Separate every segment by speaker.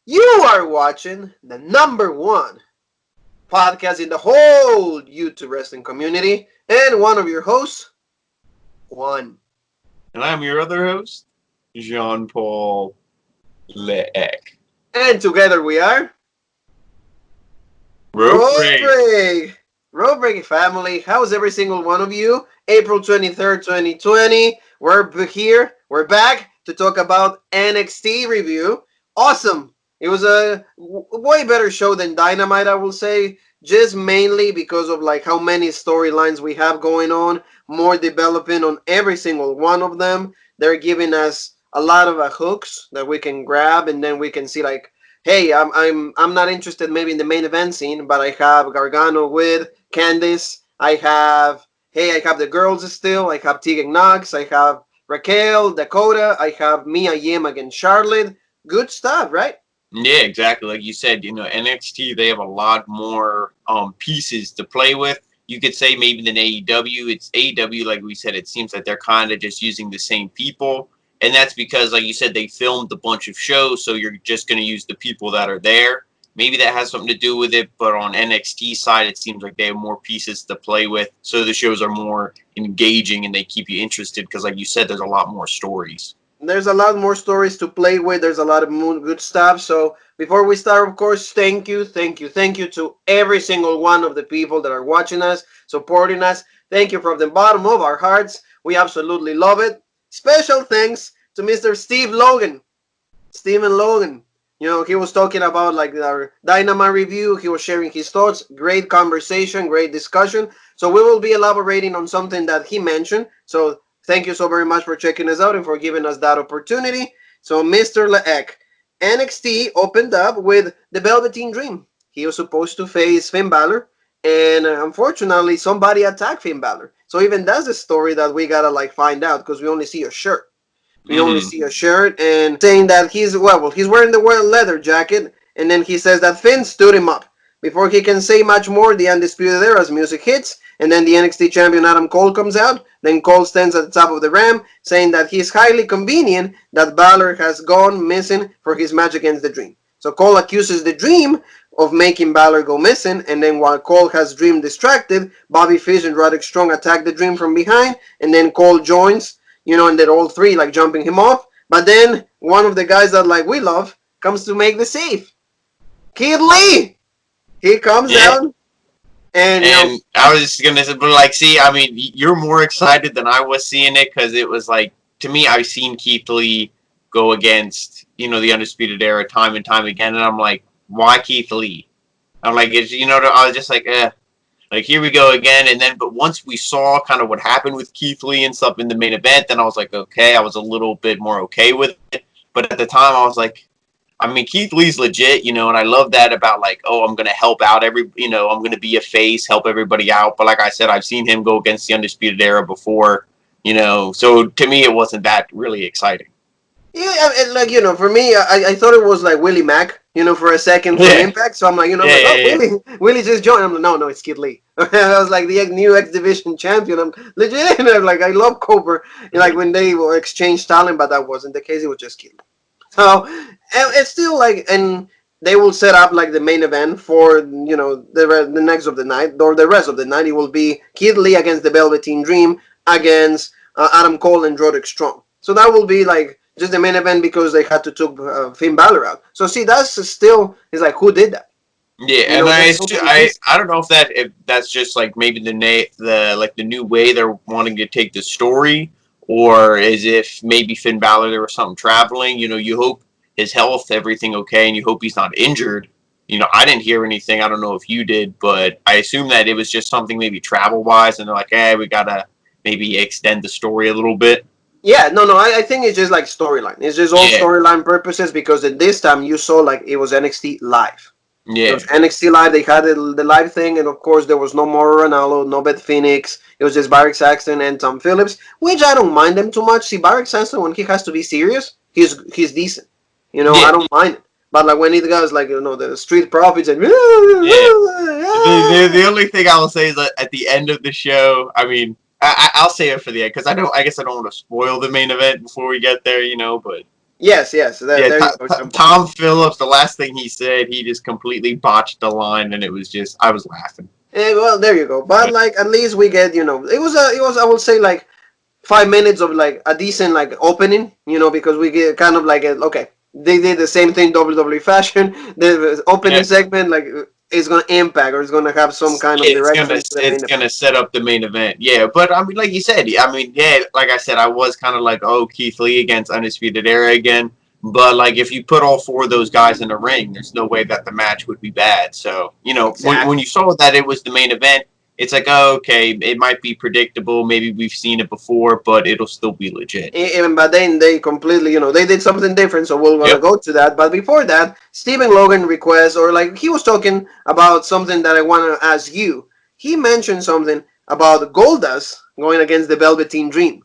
Speaker 1: You are watching the #1 podcast in the whole YouTube wrestling community, and one of your hosts, Juan.
Speaker 2: And I'm your other host, Jean-Paul Leek.
Speaker 1: And together we are
Speaker 2: Road Break.
Speaker 1: Road Break family. How's every single one of you? April 23rd, 2020. We're here. We're back to talk about NXT review. Awesome. It was a way better show than Dynamite, I will say. Just mainly because of like how many storylines we have going on. More developing on every single one of them. They're giving us a lot of hooks that we can grab, and then we can see like, hey, I'm not interested maybe in the main event scene, but I have Gargano with Candice. I have the girls still. I have Tegan Knox. I have Raquel, Dakota. I have Mia Yim against Charlotte. Good stuff, right?
Speaker 2: Yeah, exactly. Like you said, NXT, they have a lot more pieces to play with. You could say maybe than AEW. It's AEW, like we said, it seems like they're kind of just using the same people. And that's because, like you said, they filmed a bunch of shows, so you're just going to use the people that are there. Maybe that has something to do with it, but on NXT side, it seems like they have more pieces to play with, so the shows are more engaging and they keep you interested because, like you said, there's a lot more stories.
Speaker 1: There's a lot more stories to play with. There's a lot of good stuff. So before we start, of course, thank you to every single one of the people that are watching us, supporting us. Thank you from the bottom of our hearts. We absolutely love it. Special thanks to Mr. Steven Logan. He was talking about like our Dynamite review. He was sharing his thoughts. Great conversation, great discussion. So we will be elaborating on something that he mentioned. So thank you so very much for checking us out and for giving us that opportunity. So Mr. Leek, NXT opened up with the Velveteen Dream. He was supposed to face Finn Balor, and unfortunately somebody attacked Finn Balor. So even that's a story that we gotta like find out because we only see a shirt. We only see a shirt and saying that he's wearing the leather jacket, and then he says that Finn stood him up. Before he can say much more, the Undisputed Era's music hits, and then the NXT champion Adam Cole comes out. Then Cole stands at the top of the ramp, saying that he's highly convenient that Balor has gone missing for his match against the Dream. So Cole accuses the Dream of making Balor go missing, and then while Cole has Dream distracted, Bobby Fish and Roderick Strong attack the Dream from behind, and then Cole joins, and then all three like jumping him off. But then one of the guys that like we love comes to make the save. Kid Lee! He comes out. And
Speaker 2: I was just gonna say, but like, see, I mean, you're more excited than I was seeing it because it was like, to me, I've seen Keith Lee go against, the Undisputed Era time and time again, and I'm like, why Keith Lee? I'm like, I was just like, like here we go again, and then, but once we saw kind of what happened with Keith Lee and stuff in the main event, then I was like, okay, I was a little bit more okay with it, but at the time, I was like, I mean, Keith Lee's legit, and I love that about like, oh, I'm going to help out I'm going to be a face, help everybody out. But like I said, I've seen him go against the Undisputed Era before, so to me, it wasn't that really exciting.
Speaker 1: Yeah, like, for me, I thought it was like Willie Mack, for a second from Impact. So I'm like, Willie just joined. I'm like, no, it's Kid Lee. I was like the new X Division champion. I'm legit. And I'm like, I love Cobra. Like when they will exchange talent, but that wasn't the case. It was just Kid Lee. So it's still like, and they will set up like the main event for the next of the night or the rest of the night. It will be Kid Lee against the Velveteen Dream against Adam Cole and Roderick Strong. So that will be like just the main event because they had to took Finn Balor out. So see, that's still is like who did that?
Speaker 2: Yeah, and I don't know if that's just like maybe the new way they're wanting to take the story. Or as if maybe Finn Balor, there was something traveling. You hope his health, everything okay, and you hope he's not injured. I didn't hear anything. I don't know if you did, but I assume that it was just something maybe travel-wise, and they're like, hey, we got to maybe extend the story a little bit.
Speaker 1: Yeah, no, I think it's just like storyline. It's just all storyline purposes because at this time you saw like it was NXT Live.
Speaker 2: Yeah.
Speaker 1: It was NXT Live. They had the live thing, and of course there was no Mauro Ranallo, no Beth Phoenix. It was just Barrick Saxton and Tom Phillips, which I don't mind them too much. See, Barrick Saxton, when he has to be serious, he's decent. I don't mind it. But like when he goes like the Street Profits and
Speaker 2: the only thing I will say is that at the end of the show, I mean, I'll say it for the end because I guess I don't want to spoil the main event before we get there, but
Speaker 1: Yes, yes.
Speaker 2: Yeah,
Speaker 1: There you go, Jean Paul.
Speaker 2: Tom Phillips. The last thing he said, he just completely botched the line, and it was just I was laughing.
Speaker 1: Well, there you go. But like, at least we get, it was I would say like 5 minutes of like a decent like opening, because we get kind of like okay, they did the same thing WWE fashion. The opening
Speaker 2: Yeah,
Speaker 1: segment like is gonna impact or it's gonna have some kind of direction to the
Speaker 2: it's
Speaker 1: main event.
Speaker 2: gonna set up the main event. Yeah, but I mean, like you said, I mean, yeah, like I said, I was kind of like, oh, Keith Lee against Undisputed Era again. But like, if you put all four of those guys in the ring, there's no way that the match would be bad. So when
Speaker 1: Exactly.
Speaker 2: you saw that it was the main event, it's like, oh, okay, it might be predictable. Maybe we've seen it before, but it'll still be legit.
Speaker 1: Even but then they completely, they did something different. So we're gonna
Speaker 2: Yep.
Speaker 1: go to that. But before that, Stephen Logan requests, or like he was talking about something that I want to ask you. He mentioned something about Goldust going against the Velveteen Dream.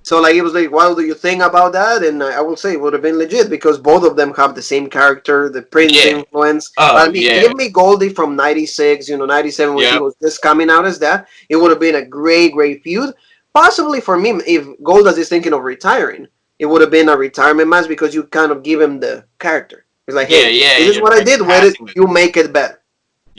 Speaker 1: So like it was like, what do you think about that? And I will say it would have been legit because both of them have the same character, the Prince
Speaker 2: Yeah.
Speaker 1: influence. But I
Speaker 2: Oh
Speaker 1: mean,
Speaker 2: yeah.
Speaker 1: give me Goldie from '96, '97 when he
Speaker 2: Yep.
Speaker 1: was just coming out as that. It would have been a great, great feud. Possibly for me, if Goldust is thinking of retiring, it would have been a retirement match because you kind of give him the character. It's like,
Speaker 2: Yeah.
Speaker 1: hey,
Speaker 2: Yeah.
Speaker 1: this is
Speaker 2: You're
Speaker 1: what I
Speaker 2: like
Speaker 1: did with it.
Speaker 2: passing the
Speaker 1: You make it better.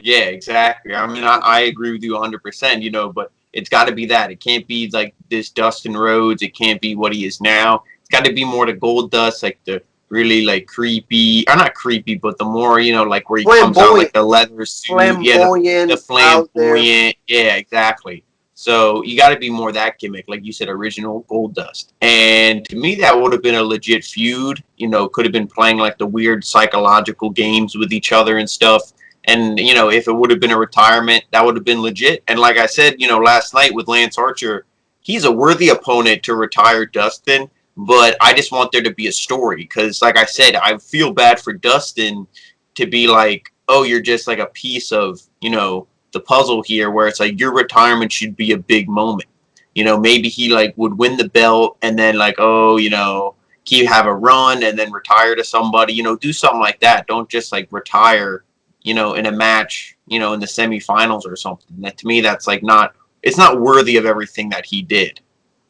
Speaker 2: Yeah, exactly. I mean, I agree with you 100%, but it's got to be that. It can't be like this Dustin Rhodes. It can't be what he is now. It's got to be more the Gold Dust, like the really like creepy, or not creepy, but the more, like where he comes out like
Speaker 1: Flamboyant,
Speaker 2: the leather suit. Yeah, the
Speaker 1: flamboyant out there.
Speaker 2: flamboyant. Yeah, exactly. So you got to be more that gimmick, like you said, original Gold Dust. And to me, that would have been a legit feud. Could have been playing like the weird psychological games with each other and stuff. And, if it would have been a retirement, that would have been legit. And like I said, last night with Lance Archer, he's a worthy opponent to retire Dustin. But I just want there to be a story because, like I said, I feel bad for Dustin to be like, oh, you're just like a piece of, the puzzle here where it's like your retirement should be a big moment. Maybe he like would win the belt and then like, oh, he have a run and then retire to somebody, do something like that. Don't just like retire in a match, in the semifinals or something. That to me, that's like not. It's not worthy of everything that he did.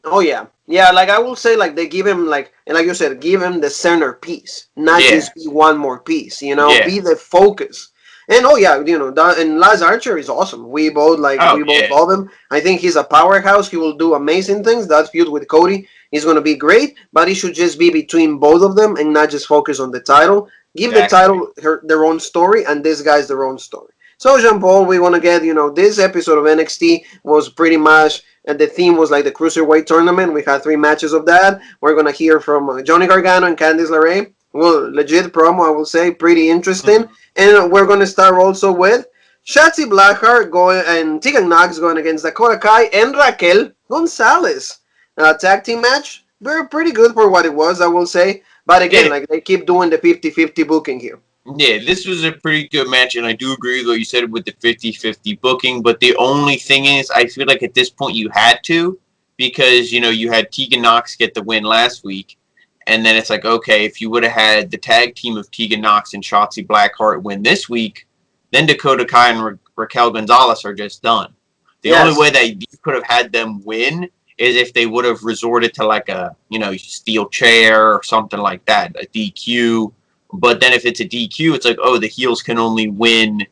Speaker 1: Oh yeah, yeah. Like I will say, like they give him like, and like you said, give him the centerpiece, not
Speaker 2: Yeah,
Speaker 1: just be one more piece.
Speaker 2: yeah.
Speaker 1: Be the focus. And oh yeah, and Laz Archer is awesome.
Speaker 2: Oh
Speaker 1: we both
Speaker 2: yeah,
Speaker 1: love him. I think he's a powerhouse. He will do amazing things. That feud with Cody is going to be great, but it should just be between both of them and not just focus on the title. Give the
Speaker 2: exactly.
Speaker 1: title their own story, and this guy's their own story. So Jean Paul, we want to get this episode of NXT was pretty much and the theme was like the cruiserweight tournament. We had 3 matches of that. We're gonna hear from Johnny Gargano and Candice LeRae. Well, legit promo, I will say, pretty interesting.
Speaker 2: Mhm.
Speaker 1: And we're gonna start also with Shotzi Blackheart going and Tegan Knox going against Dakota Kai and Raquel Gonzalez. Tag team match. Very pretty good for what it was, I will say. But again,
Speaker 2: Yeah,
Speaker 1: like they keep doing the 50-50 booking here.
Speaker 2: yeah. This was a pretty good match, and I do agree with what you said with the 50-50 booking. But the only thing is, I feel like at this point you had to because you had Tegan Knox get the win last week. And then it's like, okay, if you would have had the tag team of Tegan Knox and Shotzi Blackheart win this week, then Dakota Kai and Raquel Gonzalez are just done. The only
Speaker 1: Yes.
Speaker 2: way that you could have had them win is if they would have resorted to like a, steel chair or something like that, a DQ. But then if it's a DQ, it's like, oh, the heels can only win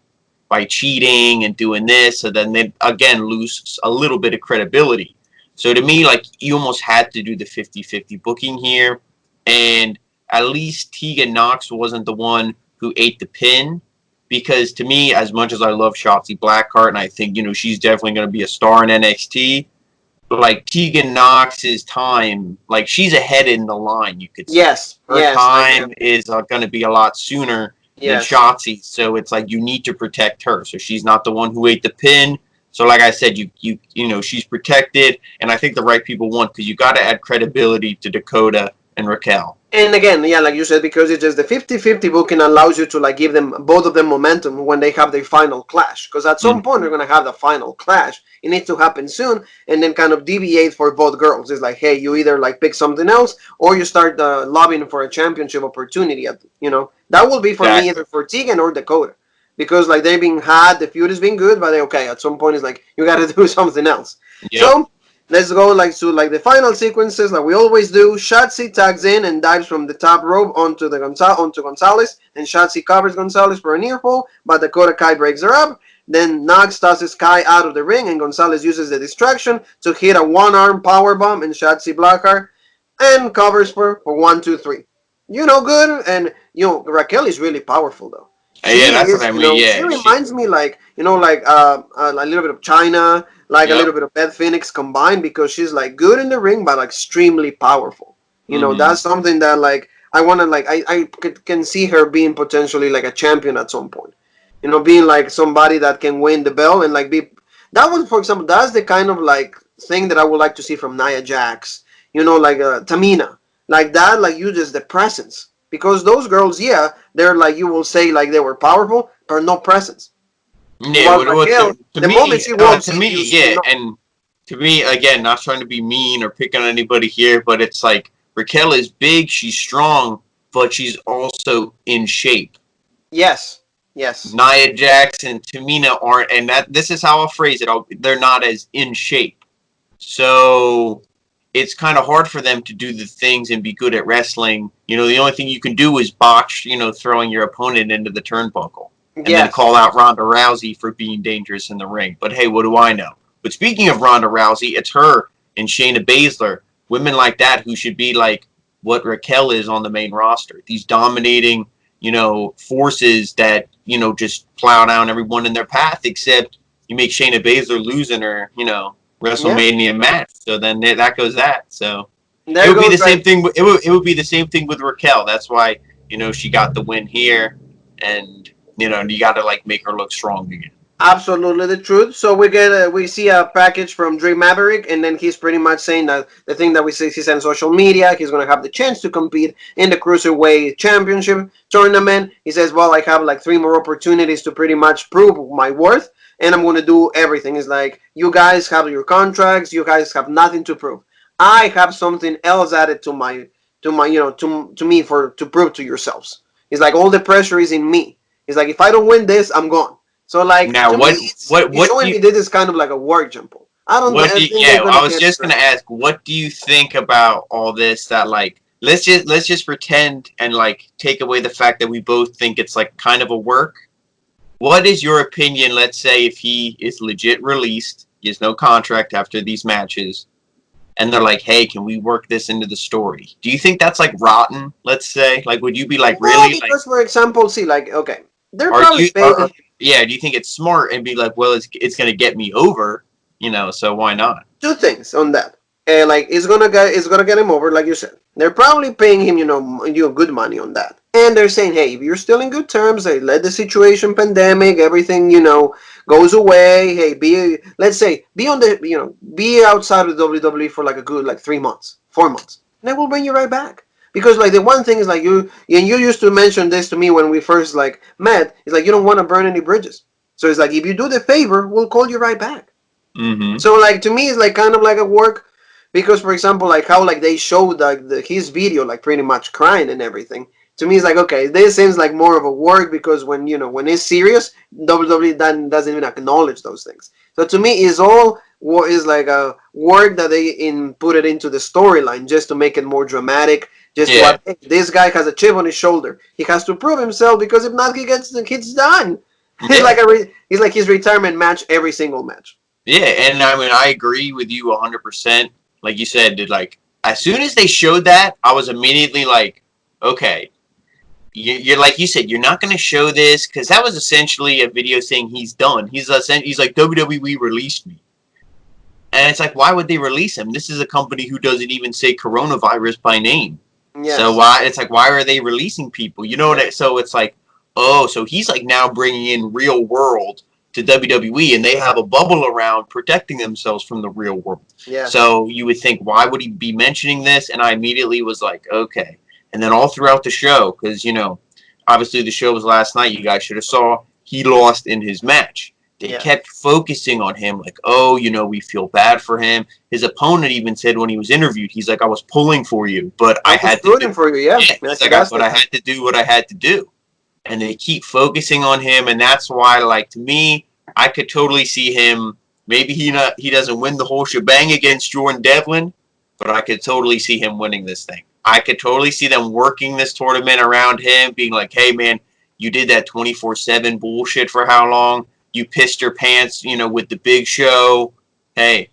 Speaker 2: by cheating and doing this. So then they, again, lose a little bit of credibility. So to me, like, you almost had to do the 50-50 booking here. And at least Tegan Knox wasn't the one who ate the pin. Because to me, as much as I love Shotzi Blackheart, and I think, she's definitely going to be a star in NXT, like Tegan Knox's time, like she's ahead in the line, you could say.
Speaker 1: Yes.
Speaker 2: Her
Speaker 1: Yes, I agree.
Speaker 2: time is going to be a lot sooner than
Speaker 1: Yes.
Speaker 2: Shotzi, so it's like you need to protect her. So she's not the one who ate the pin. So like I said, she's protected, and I think the right people won because you got to add credibility to Dakota and Raquel.
Speaker 1: And again, yeah, like you said, because it's just the 50-50 booking allows you to like give them both of them momentum when they have their final clash. Because at some
Speaker 2: Mm-hmm.
Speaker 1: point they're gonna have the final clash. It needs to happen soon, and then kind of deviate for both girls. It's like, hey, you either like pick something else or you start lobbying for a championship opportunity. That will be for me
Speaker 2: Exactly.
Speaker 1: either for Tegan or Dakota, because like they've been hot, the feud has been good, but okay, at some point it's like you got to do something else.
Speaker 2: Yep.
Speaker 1: So Let's go to the final sequences like we always do. Shotzi tags in and dives from the top rope onto Gonzalez, and Shotzi covers Gonzalez for a near fall, but Dakota Kai breaks her up. Then Knox tosses Kai out of the ring, and Gonzalez uses the distraction to hit a one-arm powerbomb, and Shotzi blocks her and covers for 1, 2, 3. Good, and Raquel is really powerful though.
Speaker 2: Yeah,
Speaker 1: She
Speaker 2: that's what
Speaker 1: is,
Speaker 2: I mean.
Speaker 1: she
Speaker 2: Yeah, she.
Speaker 1: reminds me a little bit of China, like a
Speaker 2: Yep.
Speaker 1: little bit of Beth Phoenix combined because she's like good in the ring but like extremely powerful.
Speaker 2: Hmm.
Speaker 1: That's something that like I want to like can see her being potentially like a champion at some point. Being like somebody that can win the belt and like be that one for example. That's the kind of like thing that I would like to see from Nia Jax. Like Tamina, like that. Like you just the presence because those girls, yeah, they're like you will say like they were powerful, but no presence.
Speaker 2: Yeah,
Speaker 1: While
Speaker 2: what
Speaker 1: Raquel,
Speaker 2: to
Speaker 1: the moment
Speaker 2: me,
Speaker 1: she walks
Speaker 2: to
Speaker 1: in,
Speaker 2: me, yeah, and to me again, not trying to be mean or pick on anybody here, but it's like Raquel is big, she's strong, but she's also in shape.
Speaker 1: yes, yes,
Speaker 2: Nia Jax and Tamina aren't, and that this is how I'll phrase it. They're not as in shape, so it's kind of hard for them to do the things and be good at wrestling. The only thing you can do is botch, throwing your opponent into the turnbuckle and then
Speaker 1: yes,
Speaker 2: call out Ronda Rousey for being dangerous in the ring. But hey, what do I know? But speaking of Ronda Rousey, it's her and Shayna Baszler, women like that who should be like what Raquel is on the main roster. These dominating, forces that, just plow down everyone in their path, except you make Shayna Baszler lose in her,
Speaker 1: yeah.
Speaker 2: WrestleMania match. So then that goes that. So it
Speaker 1: There
Speaker 2: would be
Speaker 1: goes
Speaker 2: the
Speaker 1: like
Speaker 2: same thing. It would be the same thing with Raquel. That's why she got the win here, and you got to like make her look strong again.
Speaker 1: absolutely the truth. So we see a package from Dream Maverick, and then he's pretty much saying that the thing that we see he said on social media, he's gonna have the chance to compete in the Cruiserweight Championship tournament. He says, "Well, I have like 3 more opportunities to pretty much prove my worth, and I'm gonna do everything." It's like you guys have your contracts, you guys have nothing to prove. I have something else added to my to me for to prove to yourselves. It's like all the pressure is in me. It's like if I don't win this, I'm gone. So like
Speaker 2: Now,
Speaker 1: to me, it's
Speaker 2: what do
Speaker 1: showing
Speaker 2: you
Speaker 1: me this is kind of like a work jumble. I don't
Speaker 2: what do you,
Speaker 1: think they're
Speaker 2: yeah?
Speaker 1: gonna
Speaker 2: I was
Speaker 1: get
Speaker 2: just
Speaker 1: right.
Speaker 2: gonna ask, what do you think about all this? That like let's just pretend and like take away the fact that we both think it's like kind of a work. What is your opinion? Let's say if he is legit released, he has no contract after these matches, and they're like, "Hey, can we work this into the story?" Do you think that's like rotten? Let's say, like, would you be like,
Speaker 1: No,
Speaker 2: really, like,
Speaker 1: because for example, see, like okay, they're
Speaker 2: are
Speaker 1: probably
Speaker 2: you,
Speaker 1: paying.
Speaker 2: yeah? Do you think it's smart and be like, well, it's gonna get me over, so why not?
Speaker 1: 2 things on that. Like it's gonna get him over, like you said. They're probably paying him, good money on that, and they're saying, hey, if you're still in good terms, hey, let the situation, pandemic, everything, goes away. Hey, let's say, be outside of WWE for like a good like 3 months, 4 months, and then we'll bring you right back. Because like the one thing is like you used to mention this to me when we first like met. It's like you don't want to burn any bridges. So it's like if you do the favor, we'll call you right back.
Speaker 2: Mm-hmm.
Speaker 1: So like to me it's like kind of like a work because for example like how like they showed like his video like pretty much crying and everything. To me it's like okay this seems like more of a work because when it's serious WWE doesn't even acknowledge those things. So to me it's all what is like a work that they put it into the storyline just to make it more dramatic. Just to
Speaker 2: Yeah,
Speaker 1: hey, this guy has a chip on his shoulder. He has to prove himself because if not he gets the kids done. He's
Speaker 2: yeah,
Speaker 1: like he's like his retirement match every single match.
Speaker 2: yeah. And I mean, I agree with you 100%. Like you said, did like as soon as they showed that, I was immediately like, okay, you're like you said, you're not going to show this because that was essentially a video saying he's done. He's like WWE released me, and it's like why would they release him? This is a company who doesn't even say coronavirus by name. So
Speaker 1: Yes.
Speaker 2: why it's like why are they releasing people? You know what? So it's like oh, so he's like now bringing in real world to WWE, and they have a bubble around protecting themselves from the real world.
Speaker 1: Yes.
Speaker 2: So you would think why would he be mentioning this? And I immediately was like okay. And then all throughout the show, because obviously the show was last night. You guys should have saw he lost in his match. They
Speaker 1: Yeah.
Speaker 2: kept focusing on him, like, oh, we feel bad for him. His opponent even said when he was interviewed, he's like, I was pulling for you, but
Speaker 1: I
Speaker 2: I
Speaker 1: was
Speaker 2: had to do.
Speaker 1: rooting for you. Yeah.
Speaker 2: Yeah, he's
Speaker 1: Yes,
Speaker 2: like,
Speaker 1: that's
Speaker 2: but
Speaker 1: the
Speaker 2: I
Speaker 1: thing.
Speaker 2: had to do what I had to do. And they keep focusing on him, and that's why, like, to me, I could totally see him Maybe he doesn't win the whole shebang against Jordan Devlin, but I could totally see him winning this thing. I could totally see them working this tournament around him, being like, hey, man, you did that 24/7 bullshit for how long? You pissed your pants, with the big show. Hey,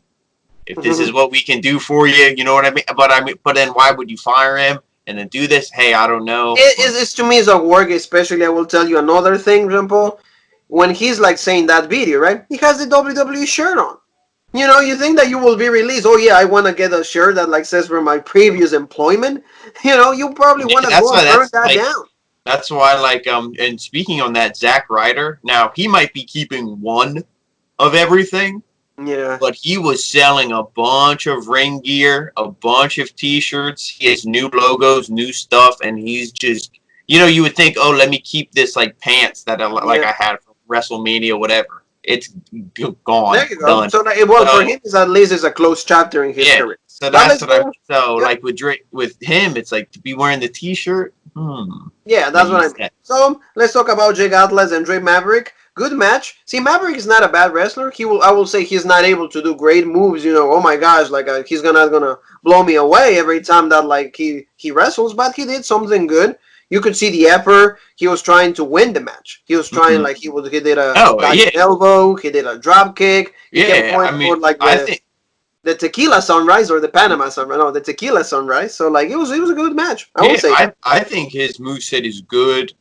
Speaker 2: if this is what we can do for you, you know what I mean? But then why would you fire him and then do this? Hey, I don't know.
Speaker 1: It's to me is a work, especially I will tell you another thing, Jean Paul. When he's like saying that video, right? He has the WWE shirt on. You think that you will be released. Oh yeah, I want to get a shirt that like says from my previous employment. You probably want to go and burn that down.
Speaker 2: That's why, and speaking on that, Zack Ryder. Now he might be keeping one of everything.
Speaker 1: Yeah.
Speaker 2: But he was selling a bunch of ring gear, a bunch of T-shirts. He has new logos, new stuff, and he's just, you would think, oh, let me keep this like pants that I had from WrestleMania, whatever. It's gone.
Speaker 1: There you go.
Speaker 2: Done.
Speaker 1: So for him, at least it's a closed chapter in his career.
Speaker 2: So that's what like with him, it's like to be wearing the T-shirt.
Speaker 1: Yeah, that's what I mean. So let's talk about Jake Atlas and Drake Maverick. Good match. See, Maverick is not a bad wrestler. I will say he's not able to do great moves. Oh my gosh, like he's gonna blow me away every time that like he wrestles. But he did something good. You could see the effort. He was trying to win the match. He was trying he did a elbow. He did a drop kick. He kept going for the Tequila Sunrise or the Panama Sunrise. No, the Tequila Sunrise. So it was a good match. I would say.
Speaker 2: I think his moveset is good.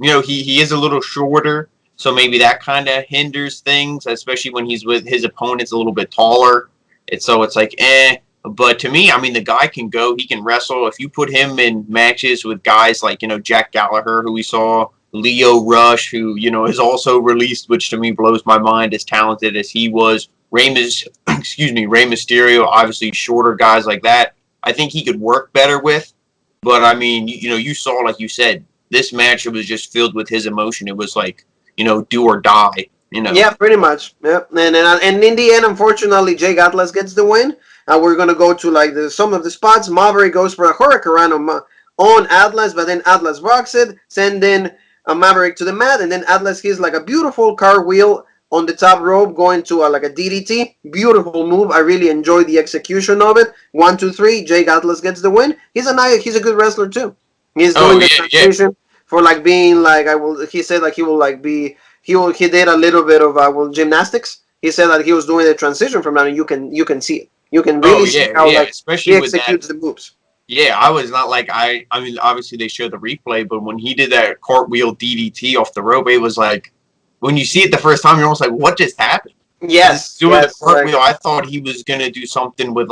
Speaker 2: He is a little shorter. So maybe that kind of hinders things, especially when he's with his opponents a little bit taller. It's like, But to me, I mean, the guy can go. He can wrestle. If you put him in matches with guys like, Jack Gallagher, who we saw, Leo Rush, who, is also released, which to me blows my mind, as talented as he was. Rey Mysterio, obviously shorter guys like that. I think he could work better with. But, I mean, you saw, like you said, this match, it was just filled with his emotion. It was like, do or die.
Speaker 1: Yeah, pretty much. Yeah, and in the end, unfortunately, Jake Atlas gets the win. We're gonna go to some of the spots. Maverick goes for a hurricane on Atlas, but then Atlas rocks it, sending Maverick to the mat, and then Atlas hits like a beautiful cartwheel on the top rope, going to like a DDT. Beautiful move. I really enjoyed the execution of it. 1, 2, 3. Jake Atlas gets the win. He's a good wrestler too. He's doing the transition for being he said he will be. He did a little bit of gymnastics. He said that he was doing the transition from that, and you can see it. You can really see how
Speaker 2: especially
Speaker 1: he executes the moves.
Speaker 2: Yeah, I was not I mean, obviously they showed the replay, but when he did that cartwheel DDT off the rope, it was like, when you see it the first time, you're almost like, what just happened?
Speaker 1: Yes.
Speaker 2: Doing the cartwheel, I thought he was going to do something with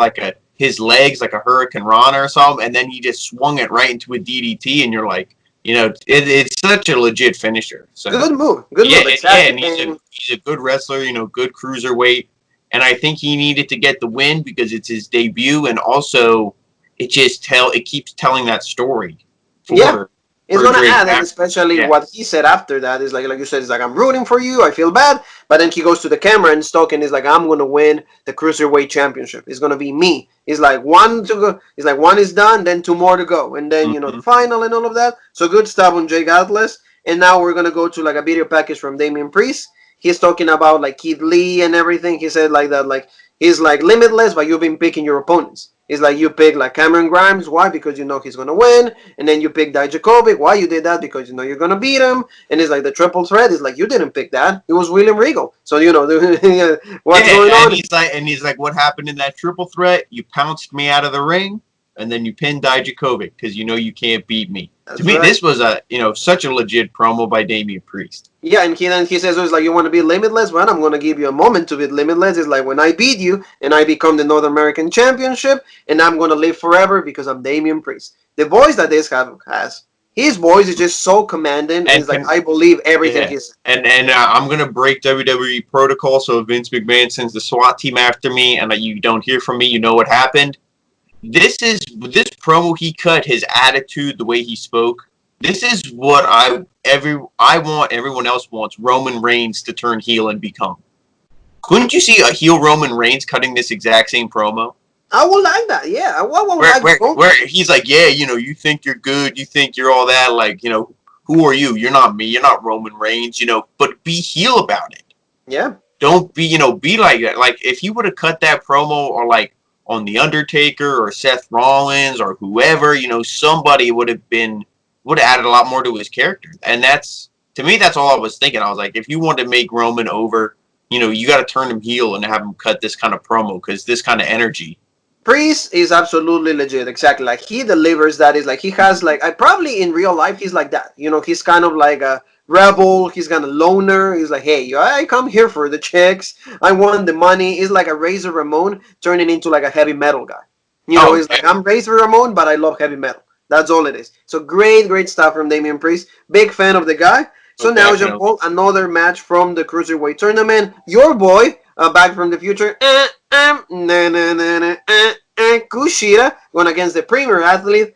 Speaker 2: his legs, like a Hurricane Rana or something, and then he just swung it right into a DDT, and you're like, it's such a legit finisher. So,
Speaker 1: good move. Good move.
Speaker 2: Exactly. And he's a good wrestler, good cruiserweight. And I think he needed to get the win because it's his debut, and also it keeps telling that story.
Speaker 1: It's going to add, and especially what he said after that is like you said, it's like, I'm rooting for you, I feel bad, but then he goes to the camera and Stoken is like, I'm going to win the Cruiserweight Championship. It's going to be me. It's like one to go. It's like one is done, then 2 more to go, and then the final and all of that. So good stuff on Jake Atlas. And now we're going to go to a video package from Damian Priest. He's talking about Keith Lee and everything. He said that he's limitless, but you've been picking your opponents. It's like you pick Cameron Grimes. Why? Because he's going to win. And then you pick Dijakovic. Why you did that? Because you're going to beat him. And it's the triple threat. It's you didn't pick that. It was William Regal. So, what's going on?
Speaker 2: He's like, what happened in that triple threat? You pounced me out of the ring, and then you pinned Dijakovic because you can't beat me. To me, this was such a legit promo by Damian Priest.
Speaker 1: Yeah, and he says, it's you want to be limitless? Well, I'm going to give you a moment to be limitless. It's when I beat you and I become the North American Championship, and I'm going to live forever because I'm Damian Priest. The voice that this has, his voice is just so commanding. And I believe everything he says. And
Speaker 2: I'm going to break WWE protocol, so if Vince McMahon sends the SWAT team after me and you don't hear from me, you know what happened. This promo he cut, his attitude, the way he spoke. This is what I want, everyone else wants Roman Reigns to turn heel and become. Couldn't you see a heel Roman Reigns cutting this exact same promo?
Speaker 1: I would like that, yeah.
Speaker 2: Where he's like, yeah, you think you're good, you think you're all that, who are you? You're not me, you're not Roman Reigns, but be heel about it.
Speaker 1: Yeah.
Speaker 2: don't be like that. Like if he would have cut that promo or like on the Undertaker or Seth Rollins or whoever, somebody would have added a lot more to his character. And that's to me, that's all I was thinking. I was like, if you want to make Roman over, you got to turn him heel and have him cut this kind of promo because this kind of energy.
Speaker 1: Priest is absolutely legit, exactly. Like he delivers that. Is like he has like I probably in real life he's like that. He's kind of like a rebel. He's kind of loner. He's like, hey, I come here for the chicks. I want the money. He's like a Razor Ramon turning into like a heavy metal guy. He's like I'm Razor Ramon, but I love heavy metal. That's all it is. So great stuff from Damian Priest. Big fan of the guy. So now, Jean Paul, another match from the Cruiserweight Tournament. Your boy, back from the future, Kushida, going against the premier athlete,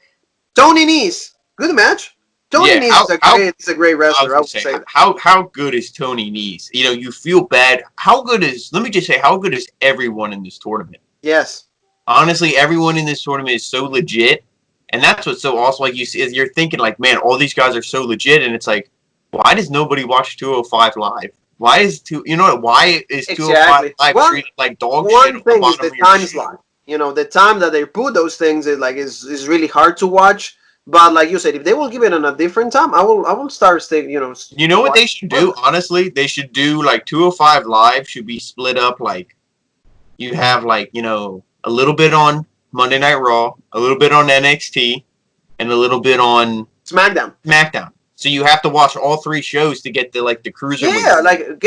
Speaker 1: Tony Nese. Good match. Tony Nese is a great wrestler, I would say that.
Speaker 2: How good is Tony Nese? You feel bad. Let me just say, how good is everyone in this tournament?
Speaker 1: Yes.
Speaker 2: Honestly, everyone in this tournament is so legit. And that's what's so awesome. Like you're thinking like, man, all these guys are so legit. And it's like, why does nobody watch 205 Live? Why is 205 Live treated like dog shit?
Speaker 1: One thing is the time slot. The time that they put those things is really hard to watch. But like you said, if they will give it on a different time, I will start staying.
Speaker 2: You know what they should do? Honestly, they should do like 205 Live should be split up. Like you have like a little bit on Monday Night Raw, a little bit on NXT, and a little bit on SmackDown. So you have to watch all three shows to get the cruiserweight.
Speaker 1: Yeah, like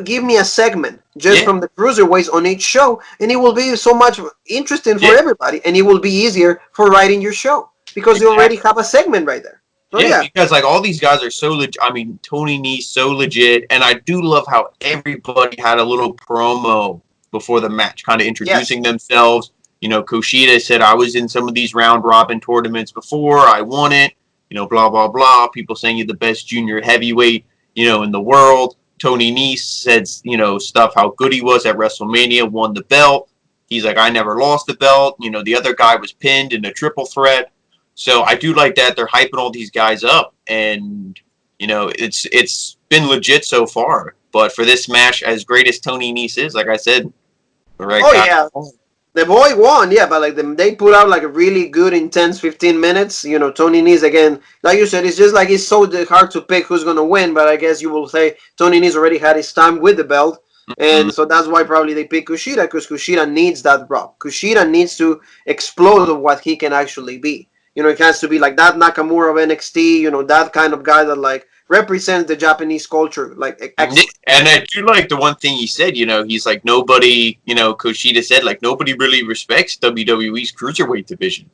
Speaker 1: give me a segment just from the cruiserweights on each show, and it will be so much interesting for everybody, and it will be easier for writing your show because you already have a segment right there. So,
Speaker 2: because like all these guys are so legit. I mean, Tony Nese so legit, and I do love how everybody had a little promo before the match, kind of introducing themselves. Kushida said, I was in some of these round robin tournaments before, I won it. Blah, blah, blah. People saying you're the best junior heavyweight, in the world. Tony Nese said, stuff how good he was at WrestleMania, won the belt. He's like, I never lost the belt. The other guy was pinned in a triple threat. So I do like that. They're hyping all these guys up. And, it's been legit so far. But for this match, as great as Tony Nese is, like I said, the right guy.
Speaker 1: The boy won, but like they put out like a really good, intense 15 minutes. Tony Nese again, like you said, it's just like it's so hard to pick who's gonna win. But I guess you will say Tony Nese already had his time with the belt, and so that's why probably they pick Kushida because Kushida needs that drop. Kushida needs to explode of what he can actually be. It has to be like that Nakamura of NXT. That kind of guy that like represents the Japanese culture, like excellent.
Speaker 2: And I do like the one thing he said, he's like nobody, Kushida said like nobody really respects WWE's cruiserweight division.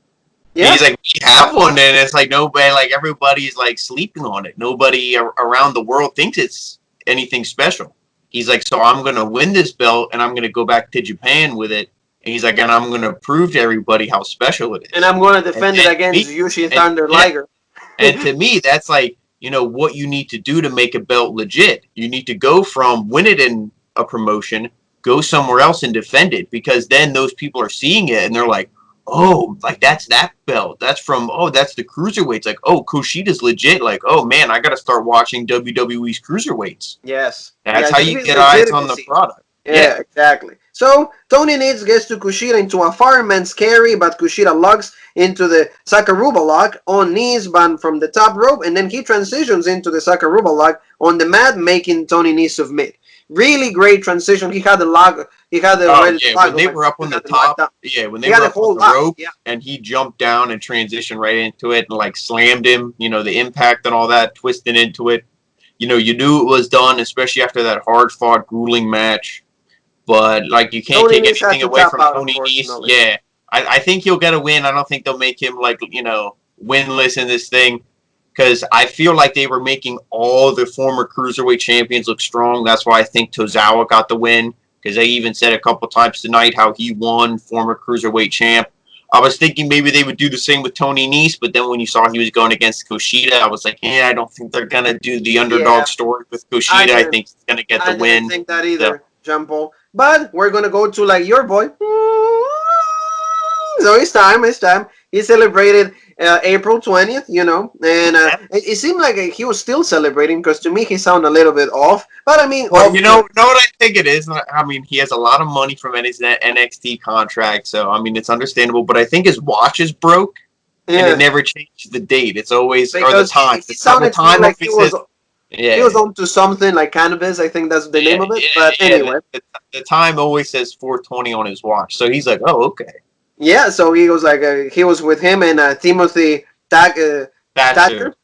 Speaker 2: Yeah. He's like, we have one, and it's like nobody, like everybody's like sleeping on it. Nobody around the world thinks it's anything special. He's like, so I'm gonna win this belt, and I'm gonna go back to Japan with it. And he's like, and I'm gonna prove to everybody how special it is.
Speaker 1: And I'm gonna defend it against Yushi Thunder Liger.
Speaker 2: And to me, that's like, what you need to do to make a belt legit. You need to go from win it in a promotion, go somewhere else and defend it, because then those people are seeing it and they're like, oh, like that's that belt. That's that's the cruiserweights. Like, oh, Kushida's legit. Like, oh man, I got to start watching WWE's cruiserweights.
Speaker 1: Yes.
Speaker 2: That's how you get eyes on the product.
Speaker 1: Yeah, exactly. So Tony Nese gets to Kushida into a fireman's carry, but Kushida locks into the Sakaruba lock on Nese from the top rope, and then he transitions into the Sakaruba lock on the mat, making Tony Nese submit. Really great transition. He had the lock. He had the
Speaker 2: when they were up on the top. When they were up on the rope, and he jumped down and transitioned right into it and like slammed him. The impact and all that, twisting into it. You knew it was done, especially after that hard-fought, grueling match. But like, you can't take anything away from Tony Nese. Yeah, I think he'll get a win. I don't think they'll make him like winless in this thing, because I feel like they were making all the former cruiserweight champions look strong. That's why I think Tozawa got the win, because they even said a couple times tonight how he won, former cruiserweight champ. I was thinking maybe they would do the same with Tony Nese, but then when you saw he was going against Kushida, I was like, I don't think they're gonna do the underdog story with Kushida. I think he's gonna get the win.
Speaker 1: I didn't think that either, Jumbo. But we're gonna go to like your boy. So it's time. He celebrated April 20th, and it seemed like he was still celebrating because to me he sounded a little bit off. But I mean,
Speaker 2: Well, know what I think it is. I mean, he has a lot of money from his NXT contract, so I mean, it's understandable. But I think his watch is broke, and it
Speaker 1: yeah,
Speaker 2: never changed the date. It's always or the
Speaker 1: because
Speaker 2: time.
Speaker 1: he
Speaker 2: The
Speaker 1: sounded to me
Speaker 2: time
Speaker 1: like
Speaker 2: always says
Speaker 1: he was
Speaker 2: yeah,
Speaker 1: on to something like cannabis. I think that's the name
Speaker 2: yeah,
Speaker 1: of it.
Speaker 2: yeah,
Speaker 1: But
Speaker 2: yeah.
Speaker 1: anyway,
Speaker 2: The time always says 4:20 on his watch, so he's like, oh, okay.
Speaker 1: yeah. So he was like he was with him and Timothy
Speaker 2: Thatcher.
Speaker 1: Thatcher.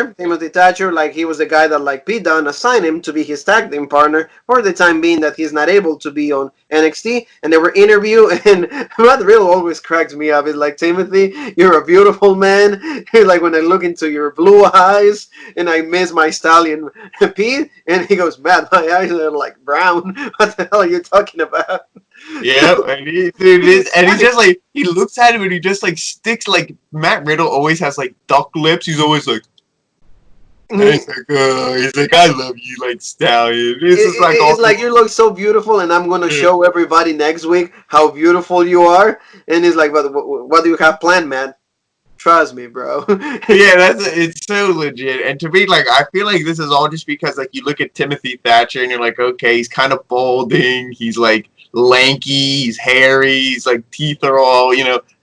Speaker 2: Yep.
Speaker 1: Timothy Thatcher, like he was the guy that like Pete Dunne assigned him to be his tag team partner for the time being that he's not able to be on NXT. And they were interview and what real always cracks me up is like Timothy, you're a beautiful man. Like when I look into your blue eyes and I miss my stallion Pete, and he goes, man, my eyes are like brown. What the hell are you talking about?
Speaker 2: Yeah, and and he just like he looks at him and he just like sticks like Matt Riddle always has like duck lips. He's always like, and he's like, I love you, like stallion. This is like all
Speaker 1: It's like you look so beautiful, and I'm gonna show everybody next week how beautiful you are. And he's like, "But what do you have planned, man? Trust me, bro."
Speaker 2: yeah, it's so legit. And to me, like, I feel like this is all just because like you look at Timothy Thatcher and you're like, okay, he's kind of balding. He's like lanky. He's hairy. He's like teeth are all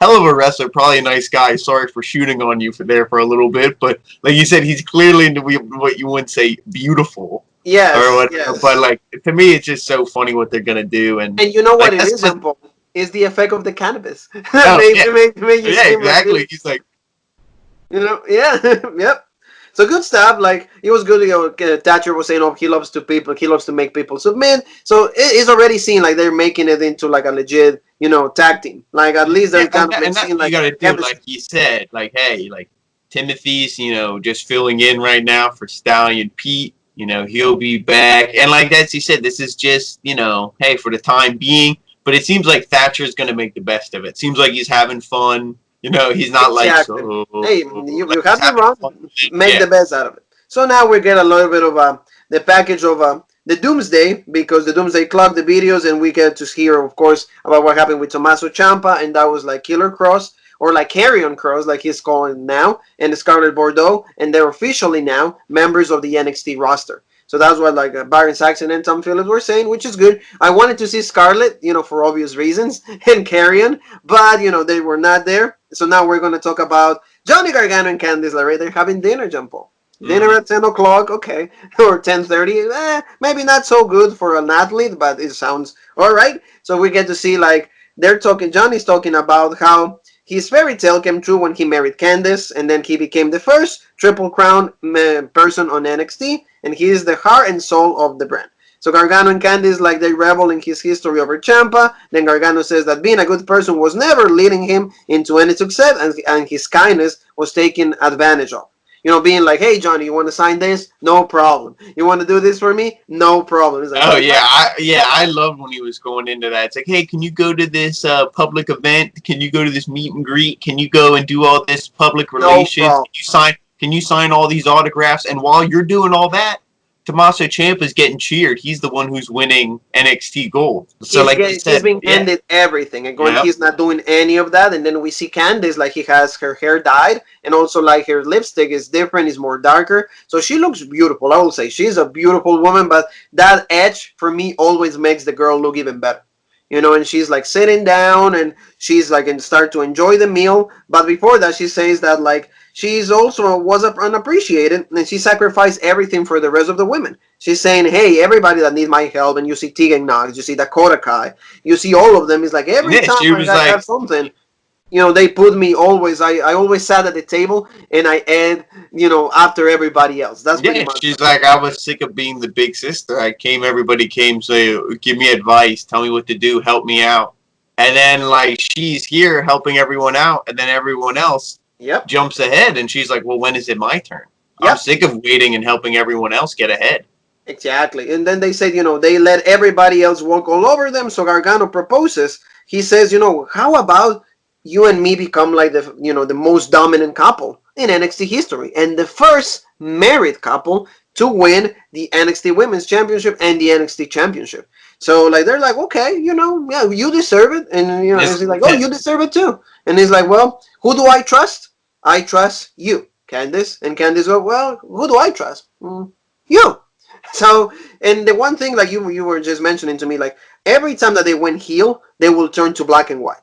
Speaker 2: hell of a wrestler. Probably a nice guy. Sorry for shooting on you for a little bit, but like you said, he's clearly into what you wouldn't say beautiful or
Speaker 1: Yes,
Speaker 2: whatever.
Speaker 1: yes.
Speaker 2: But like to me, it's just so funny what they're gonna do. And
Speaker 1: And you know what
Speaker 2: like
Speaker 1: it
Speaker 2: that's
Speaker 1: is,
Speaker 2: just
Speaker 1: Jean Paul? Is the effect of the cannabis that
Speaker 2: oh yeah,
Speaker 1: made you
Speaker 2: yeah,
Speaker 1: seem like this.
Speaker 2: exactly. He's like.
Speaker 1: Yeah, yep. So good stuff. Like it was good. Thatcher was saying, "Oh, he loves to people. He loves to make people submit." So it's already seen like they're making it into like a legit, tag team. Like at least
Speaker 2: Yeah,
Speaker 1: they're kind of
Speaker 2: and that's
Speaker 1: seeing
Speaker 2: what you
Speaker 1: like
Speaker 2: got to do.
Speaker 1: chemistry.
Speaker 2: Like you said, like hey, like Timothy's, just filling in right now for Stallion Pete. He'll be back, and like that's he said, this is just hey for the time being. But it seems like Thatcher's gonna make the best of it. Seems like he's having fun. He's not like
Speaker 1: Exactly.
Speaker 2: so
Speaker 1: Hey,
Speaker 2: like
Speaker 1: you
Speaker 2: he's
Speaker 1: have me
Speaker 2: having
Speaker 1: wrong.
Speaker 2: fun.
Speaker 1: Make
Speaker 2: Yeah,
Speaker 1: the best out of it. So now we get a little bit of the package of the Doomsday because the Doomsday Club, the videos, and we get to hear, of course, about what happened with Tommaso Ciampa, and that was like Killer Cross or like Carrion Cross, like he's calling now, and the Scarlet Bordeaux, and they're officially now members of the NXT roster. So that's what like Byron Saxon and Tom Phillips were saying, which is good. I wanted to see Scarlett, for obvious reasons, and Carrion, but they were not there. So now we're going to talk about Johnny Gargano and Candice LeRae. They're having dinner, Jumpo. Dinner
Speaker 2: mm-hmm.
Speaker 1: at 10 o'clock, okay, or 10:30. Maybe not so good for an athlete, but it sounds all right. So we get to see like they're talking. Johnny's talking about how his fairy tale came true when he married Candice, and then he became the first Triple Crown person on NXT, and he is the heart and soul of the brand. So Gargano and Candice, like they revel in his history over Ciampa. Then Gargano says that being a good person was never leading him into any success, and his kindness was taken advantage of. Being like, hey, Johnny, you want to sign this? No problem. You want to do this for me? No problem. It's like,
Speaker 2: Oh
Speaker 1: all
Speaker 2: yeah,
Speaker 1: right.
Speaker 2: I loved when he was going into that. It's like, hey, can you go to this public event? Can you go to this meet and greet? Can you go and do all this public
Speaker 1: No
Speaker 2: relations?
Speaker 1: problem.
Speaker 2: Can you sign all these autographs? And while you're doing all that, Tommaso Ciampa is getting cheered. He's the one who's winning NXT Gold. So like you
Speaker 1: He's
Speaker 2: said,
Speaker 1: being
Speaker 2: yeah,
Speaker 1: handed everything, and when
Speaker 2: yeah,
Speaker 1: he's not doing any of that, and then we see Candice like he has her hair dyed, and also like her lipstick is different, is more darker, so she looks beautiful. I will say she's a beautiful woman, but that edge for me always makes the girl look even better. And she's like sitting down and she's like and start to enjoy the meal. But before that, she says that like she's also was unappreciated and she sacrificed everything for the rest of the women. She's saying, hey, everybody that needs my help, and you see Tegan Knox, you see Dakota Kai, you see all of them. It's like every
Speaker 2: yeah.
Speaker 1: time
Speaker 2: She was
Speaker 1: I
Speaker 2: like,
Speaker 1: have something, they put me always. I always sat at the table and I ate, after everybody else. That's pretty
Speaker 2: yeah,
Speaker 1: much.
Speaker 2: she's like, I was sick of being the big sister. Everybody came, say, give me advice, tell me what to do, help me out. And then, like, she's here helping everyone out, and then everyone else
Speaker 1: Yep.
Speaker 2: jumps ahead, and she's like, well, when is it my turn? I'm
Speaker 1: Yep.
Speaker 2: sick of waiting and helping everyone else get ahead.
Speaker 1: Exactly. And then they said, they let everybody else walk all over them. So Gargano proposes. He says, how about you and me become like the most dominant couple in NXT history and the first married couple to win the NXT Women's Championship and the NXT Championship. So like they're like, okay, yeah, you deserve it, and
Speaker 2: It's,
Speaker 1: he's like, oh, you deserve it too, and he's like, well, who do I trust? I trust you, Candice, and Candice goes, well, who do I trust? You. So, and the one thing like you were just mentioning to me, like every time that they went heel, they will turn to black and white.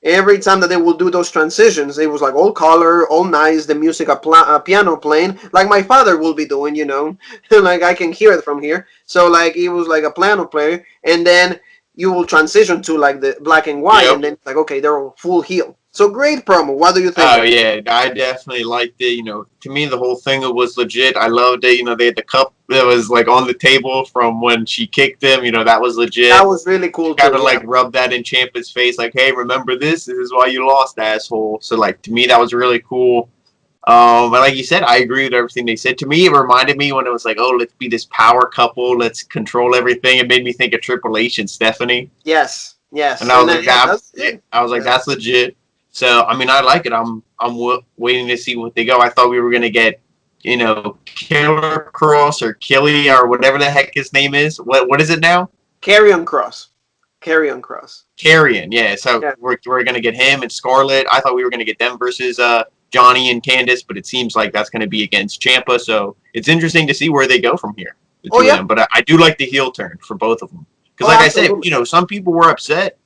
Speaker 1: Every time that they will do those transitions, it was like all color, all nice, the music, a piano playing, like my father will be doing, like I can hear it from here. So like it was like a piano player, and then you will transition to like the black and white,
Speaker 2: yep.
Speaker 1: and then it's like okay, they're all full heel. So great promo. What do you think
Speaker 2: Oh
Speaker 1: of it?
Speaker 2: yeah, I definitely liked it. To me the whole thing was legit. I loved it. They had the cup that was like on the table from when she kicked him. That was
Speaker 1: That
Speaker 2: legit.
Speaker 1: was really
Speaker 2: She
Speaker 1: cool
Speaker 2: kind
Speaker 1: too.
Speaker 2: of
Speaker 1: Yeah.
Speaker 2: like rubbed that in Ciampa's face, like, "Hey, remember this? This is why you lost, asshole." So like to me that was really cool. But like you said, I agree with everything they said. To me, it reminded me when it was like, "Oh, let's be this power couple. Let's control everything." It made me think of Triple H and Stephanie.
Speaker 1: Yes.
Speaker 2: And
Speaker 1: Yes.
Speaker 2: I
Speaker 1: And
Speaker 2: was like,
Speaker 1: yeah,
Speaker 2: that.
Speaker 1: that's it.
Speaker 2: I was like,
Speaker 1: Yeah.
Speaker 2: that's legit. So I mean, I like it. I'm waiting to see what they go. I thought we were gonna get, Killer Cross or Killy or whatever the heck his name is. What is it now?
Speaker 1: Carry on cross. Carry on cross.
Speaker 2: Carrion. Yeah. So
Speaker 1: Yeah.
Speaker 2: we're gonna get him and Scarlett. I thought we were gonna get them versus Johnny and Candice, but it seems like that's gonna be against Ciampa. So it's interesting to see where they go from here, the
Speaker 1: Oh
Speaker 2: two of
Speaker 1: yeah.
Speaker 2: them. But I do like the heel turn for both of them because,
Speaker 1: Oh,
Speaker 2: like I said,
Speaker 1: absolutely.
Speaker 2: some people were upset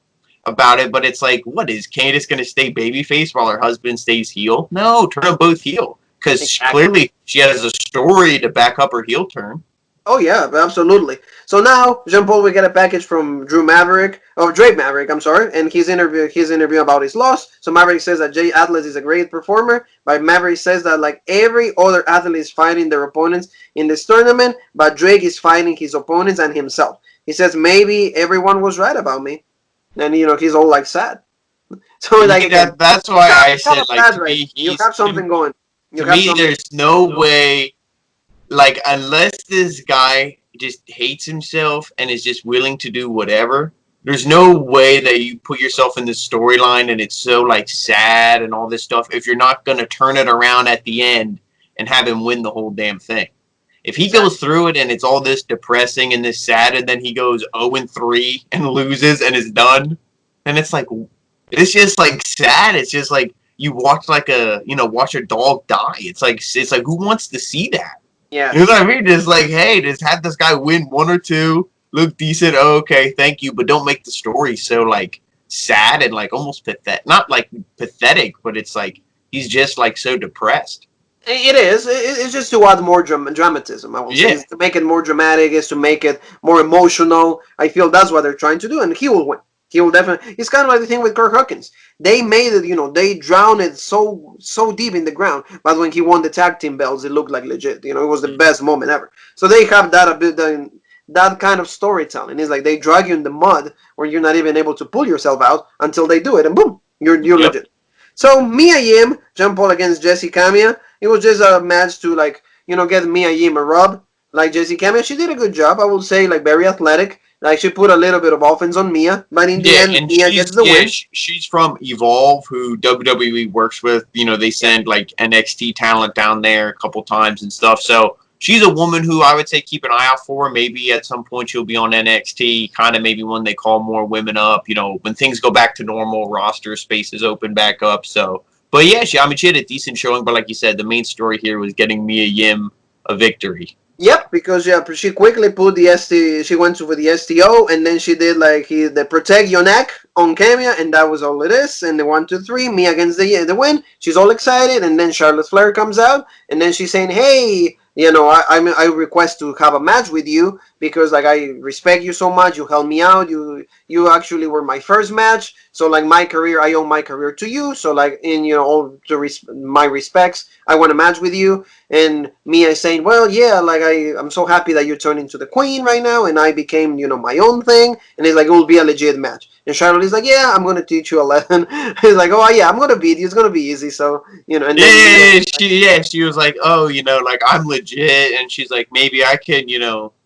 Speaker 2: about it, but it's like, what is Candice going to stay babyface while her husband stays heel? No, turn them both heel because
Speaker 1: Exactly.
Speaker 2: clearly she has a story to back up her heel turn.
Speaker 1: Oh yeah, absolutely. So now Jean Paul will get a package from Drew Maverick or Drake Maverick, I'm sorry, and his interview about his loss. So Maverick says that Jay Atlas is a great performer, but Maverick says that like every other athlete is fighting their opponents in this tournament, but Drake is fighting his opponents and himself. He says maybe everyone was right about me, and he's all like sad. So like
Speaker 2: Yeah,
Speaker 1: again,
Speaker 2: that's
Speaker 1: you
Speaker 2: why
Speaker 1: have,
Speaker 2: I
Speaker 1: you have
Speaker 2: said,
Speaker 1: a
Speaker 2: like,
Speaker 1: pad
Speaker 2: to
Speaker 1: right.
Speaker 2: me,
Speaker 1: You have something going. You
Speaker 2: to
Speaker 1: have
Speaker 2: me,
Speaker 1: something.
Speaker 2: there's no way, like, unless this guy just hates himself and is just willing to do whatever. There's no way that you put yourself in this storyline and it's so like sad and all this stuff if you're not gonna turn it around at the end and have him win the whole damn thing. If he
Speaker 1: Exactly.
Speaker 2: goes through it and it's all this depressing and this sad, and then he goes 0-3 and loses and is done, then it's like it's just like sad. It's just like you watch like watch a dog die. It's like who wants to see that? You know
Speaker 1: Yes.
Speaker 2: what I mean? Just like, hey, just have this guy win one or two, look decent. Oh, okay, thank you, but don't make the story so like sad and like almost pathetic. Not like pathetic, but it's like he's just like so depressed.
Speaker 1: It is. It's just to add more dramatism. I will say,
Speaker 2: Yeah.
Speaker 1: is to make it more dramatic, is to make it more emotional. I feel that's what they're trying to do, and he will win. He will definitely. It's kind of like the thing with Kirk Hawkins. They made it. They drowned it so deep in the ground. But when he won the tag team belts, it looked like legit. It was the best moment ever. So they have that a bit. That kind of storytelling. It's like they drag you in the mud where you're not even able to pull yourself out until they do it, and boom, you're
Speaker 2: Yep.
Speaker 1: legit. So Mia Yim, Jean Paul against Jesse Camia. It was just a match to like get Mia Yim a rub. Like Jesse Camia, she did a good job. I would say like very athletic. Like she put a little bit of offense on Mia, but in the
Speaker 2: Yeah,
Speaker 1: end,
Speaker 2: and
Speaker 1: Mia gets the win.
Speaker 2: she's from Evolve, who WWE works with. They
Speaker 1: Yeah.
Speaker 2: send like NXT talent down there a couple times and stuff. So she's a woman who I would say keep an eye out for. Maybe at some point she'll be on NXT, kind of maybe when they call more women up. When things go back to normal, roster spaces open back up. So, but yeah, she had a decent showing. But like you said, the main story here was getting Mia Yim a victory.
Speaker 1: Yep, because she quickly put the ST. She went for the STO, and then she did like the protect your neck on Camia, and that was all it is. And the 1, 2, 3, Mia against the win. She's all excited, and then Charlotte Flair comes out, and then she's saying, "Hey, I request to have a match with you because like I respect you so much. You helped me out. You actually were my first match. So like my career, I owe my career to you. So like in all my respects, I want a match with you." And Mia is saying, "Well, yeah, like I'm so happy that you're turning to the queen right now, and I became my own thing." And it's like it will be a legit match. And Charlotte is like, "Yeah, I'm gonna teach you a lesson." He's like, "Oh yeah, I'm gonna beat you. It's gonna be easy." So and then Mia,
Speaker 2: She was like, oh, like I'm legit, and she's like, maybe I can,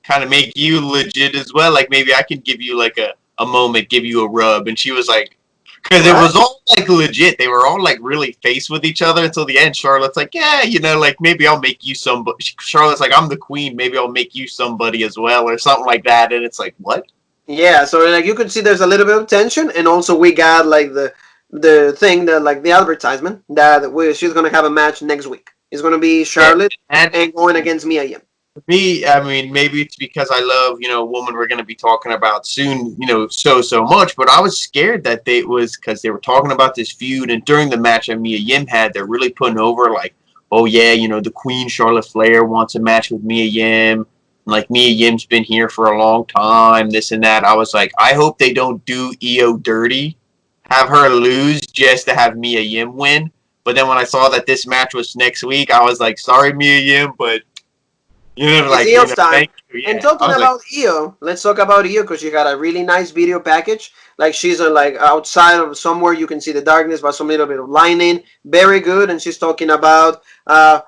Speaker 2: kind of make you legit as well. Like maybe I can give you like a moment, give you a rub, and she was like, because it
Speaker 1: right?
Speaker 2: was all like legit. They were all like really faced with each other until the end. Charlotte's like, yeah, like maybe I'll make you somebody. Charlotte's like, I'm the queen. Maybe I'll make you somebody as well, or something like that. And it's like, what?
Speaker 1: Yeah, so like you could see there's a little bit of tension, and also we got like the thing that like the advertisement that she's gonna have a match next week. It's gonna be
Speaker 2: Yeah,
Speaker 1: Charlotte
Speaker 2: and
Speaker 1: and going against Mia Yim.
Speaker 2: me, I mean, maybe it's because I love, a woman we're going to be talking about soon, so much. But I was scared that they was because they were talking about this feud, and during the match that Mia Yim had, they're really putting over like, oh yeah, the Queen Charlotte Flair wants a match with Mia Yim. Like Mia Yim's been here for a long time, this and that. I was like, I hope they don't do Io dirty, have her lose just to have Mia Yim win. But then when I saw that this match was next week, I was like, sorry Mia Yim, but
Speaker 1: It's Io's time.
Speaker 2: thank you.
Speaker 1: And
Speaker 2: Yeah. I
Speaker 1: talking
Speaker 2: was like,
Speaker 1: about Io, let's talk about Io because she got a really nice video package. Like she's like outside of somewhere you can see the darkness, but some little bit of lighting. Very good. And she's talking about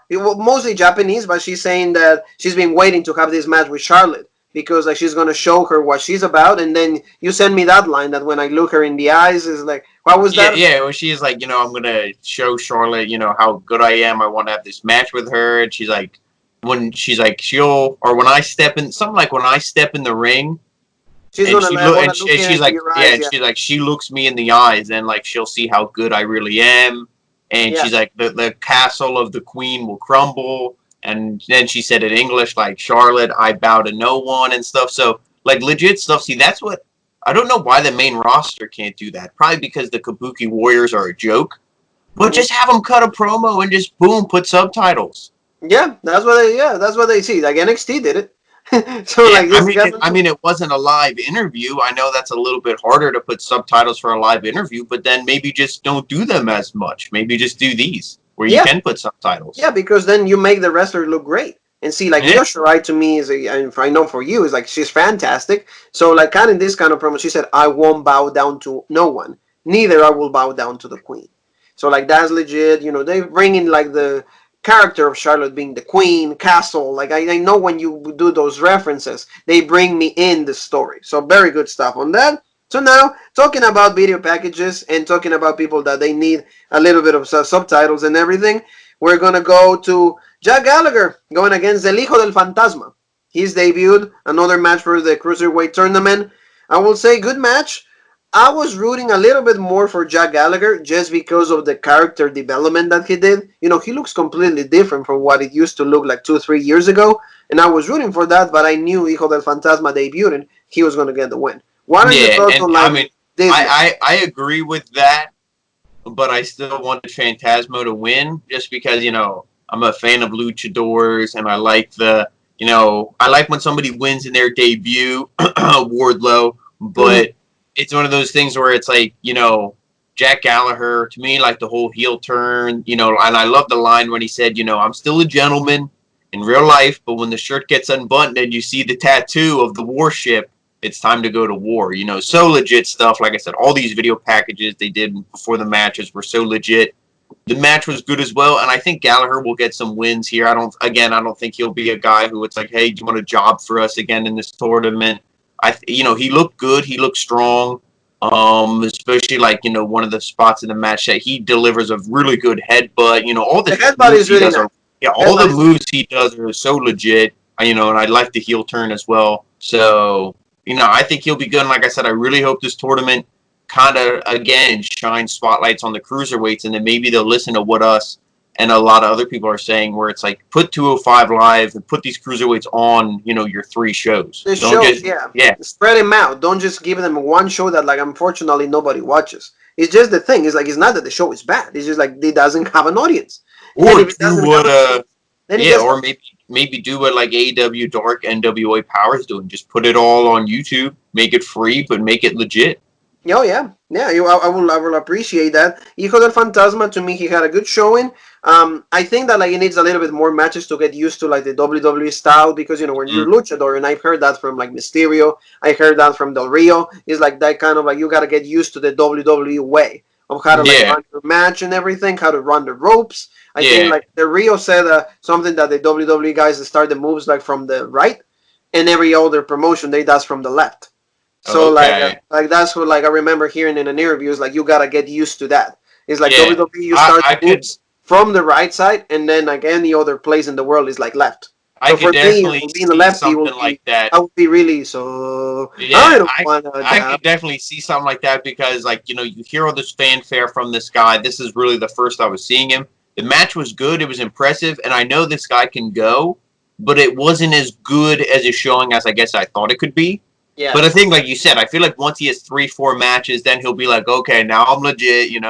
Speaker 1: mostly Japanese, but she's saying that she's been waiting to have this match with Charlotte because like she's gonna show her what she's about. And then you send me that line that when I look her in the eyes is like, what was
Speaker 2: yeah,
Speaker 1: that?
Speaker 2: yeah. Well, she's like, I'm gonna show Charlotte, how good I am. I want to have this match with her. And she's like, when I step in, something like when I step in the ring,
Speaker 1: She's
Speaker 2: and
Speaker 1: gonna
Speaker 2: she
Speaker 1: like,
Speaker 2: look,
Speaker 1: wanna look
Speaker 2: and she's
Speaker 1: into
Speaker 2: like,
Speaker 1: your
Speaker 2: yeah,
Speaker 1: eyes.
Speaker 2: and
Speaker 1: Yeah,
Speaker 2: she's like, she looks me in the eyes, and like she'll see how good I really am. And
Speaker 1: yeah.
Speaker 2: she's like, the castle of the queen will crumble. And then she said in English, like, Charlotte, I bow to no one and stuff. So, like, legit stuff. See, that's what I don't know why the main roster can't do that. Probably because the Kabuki Warriors are a joke. But
Speaker 1: Mhm.
Speaker 2: just have them cut a promo and just boom, put subtitles.
Speaker 1: Yeah, that's what they see. Like NXT did it. So
Speaker 2: Yeah,
Speaker 1: like
Speaker 2: I
Speaker 1: this
Speaker 2: mean,
Speaker 1: government.
Speaker 2: it wasn't a live interview. I know that's a little bit harder to put subtitles for a live interview, but then maybe just don't do them as much. Maybe just do these where you
Speaker 1: Yeah,
Speaker 2: can put subtitles.
Speaker 1: yeah, because then you make the wrestler look great. And see, like
Speaker 2: Yeah,
Speaker 1: Io Shirai to me is, and if I know for you, is like she's fantastic. So like kind of this kind of promo, she said, "I won't bow down to no one. Neither I will bow down to the queen." So like that's legit. You know, they bring in like the character of Charlotte being the queen, castle. Like I know when you do those references, they bring me in the story. So very good stuff on that. So now talking about video packages and talking about people that they need a little bit of subtitles and everything, we're gonna go to Jack Gallagher going against El Hijo del Fantasma. He's debuted another match for the Cruiserweight tournament. I will say good match. I was rooting a little bit more for Jack Gallagher just because of the character development that he did. You know, he looks completely different from what it used to look like 2, 3 years ago. And I was rooting for that, but I knew Hijo del Fantasma debuted, he was going to get the win. What are your
Speaker 2: yeah,
Speaker 1: thoughts
Speaker 2: and
Speaker 1: on
Speaker 2: I
Speaker 1: like
Speaker 2: mean,
Speaker 1: this match?
Speaker 2: I agree with that, but I still wanted Phantasmo to win just because I'm a fan of luchadors and I like I like when somebody wins in their debut, Wardlow,
Speaker 1: Mm-hmm.
Speaker 2: but it's one of those things where it's like Jack Gallagher to me like the whole heel turn, and I love the line when he said I'm still a gentleman in real life, but when the shirt gets unbuttoned and you see the tattoo of the warship, it's time to go to war. So legit stuff. Like I said, all these video packages they did before the matches were so legit. The match was good as well, and I think Gallagher will get some wins here. I don't think he'll be a guy who it's like, hey, do you want a job for us again in this tournament? He looked good. He looked strong. Especially like one of the spots in the match that he delivers a really good headbutt. All
Speaker 1: The
Speaker 2: the
Speaker 1: headbutt
Speaker 2: moves
Speaker 1: is
Speaker 2: he
Speaker 1: really
Speaker 2: does
Speaker 1: nice.
Speaker 2: are yeah, all the
Speaker 1: Headbutt is really
Speaker 2: moves he does are so legit. And I like the heel turn as well. So I think he'll be good. And like I said, I really hope this tournament kind of again shines spotlights on the cruiserweights, and then maybe they'll listen to what us and a lot of other people are saying, where it's like put 205 live and put these cruiserweights on your three shows.
Speaker 1: the
Speaker 2: Don't
Speaker 1: shows,
Speaker 2: just
Speaker 1: yeah.
Speaker 2: yeah.
Speaker 1: Spread them out. Don't just give them one show that like unfortunately nobody watches. It's just the thing. It's like it's not that the show is bad. It's just like it doesn't have an audience. And
Speaker 2: Or
Speaker 1: if it
Speaker 2: do
Speaker 1: doesn't have
Speaker 2: what
Speaker 1: an audience, then it
Speaker 2: yeah,
Speaker 1: gets
Speaker 2: or maybe do what like AEW Dark NWA Power is doing. Just put it all on YouTube, make it free, but make it legit.
Speaker 1: oh yeah, yeah. I will appreciate that. Hijo del Fantasma to me, he had a good showing. I think that like it needs a little bit more matches to get used to like the WWE style because when
Speaker 2: Mm,
Speaker 1: you're luchador, and I've heard that from like Mysterio, I heard that from Del Rio. It's like that kind of like you gotta get used to the WWE way of how to like
Speaker 2: yeah,
Speaker 1: run your match and everything, how to run the ropes. I think
Speaker 2: yeah.
Speaker 1: like Del Rio said something that the WWE guys start the moves like from the right, and every other promotion they does from the left. So
Speaker 2: Okay.
Speaker 1: like that's what like I remember hearing in an interview is like you gotta get used to that. It's like
Speaker 2: Yeah.
Speaker 1: WWE you
Speaker 2: I
Speaker 1: start
Speaker 2: I
Speaker 1: the
Speaker 2: could
Speaker 1: moves from the right side and then like any other place in the world is like left.
Speaker 2: I
Speaker 1: So
Speaker 2: could
Speaker 1: for me,
Speaker 2: definitely
Speaker 1: being a
Speaker 2: see
Speaker 1: lefty
Speaker 2: something like that.
Speaker 1: I would be really so. I
Speaker 2: Yeah,
Speaker 1: don't want to
Speaker 2: I
Speaker 1: adapt.
Speaker 2: could definitely see something like that because, like, you hear all this fanfare from this guy. This is really the first I was seeing him. The match was good. It was impressive, and I know this guy can go, but it wasn't as good as a showing as I guess I thought it could be. But I
Speaker 1: Yes.
Speaker 2: think, like you said, I feel like once he has 3, 4 matches, then he'll be like, okay, now I'm legit.
Speaker 1: Yeah,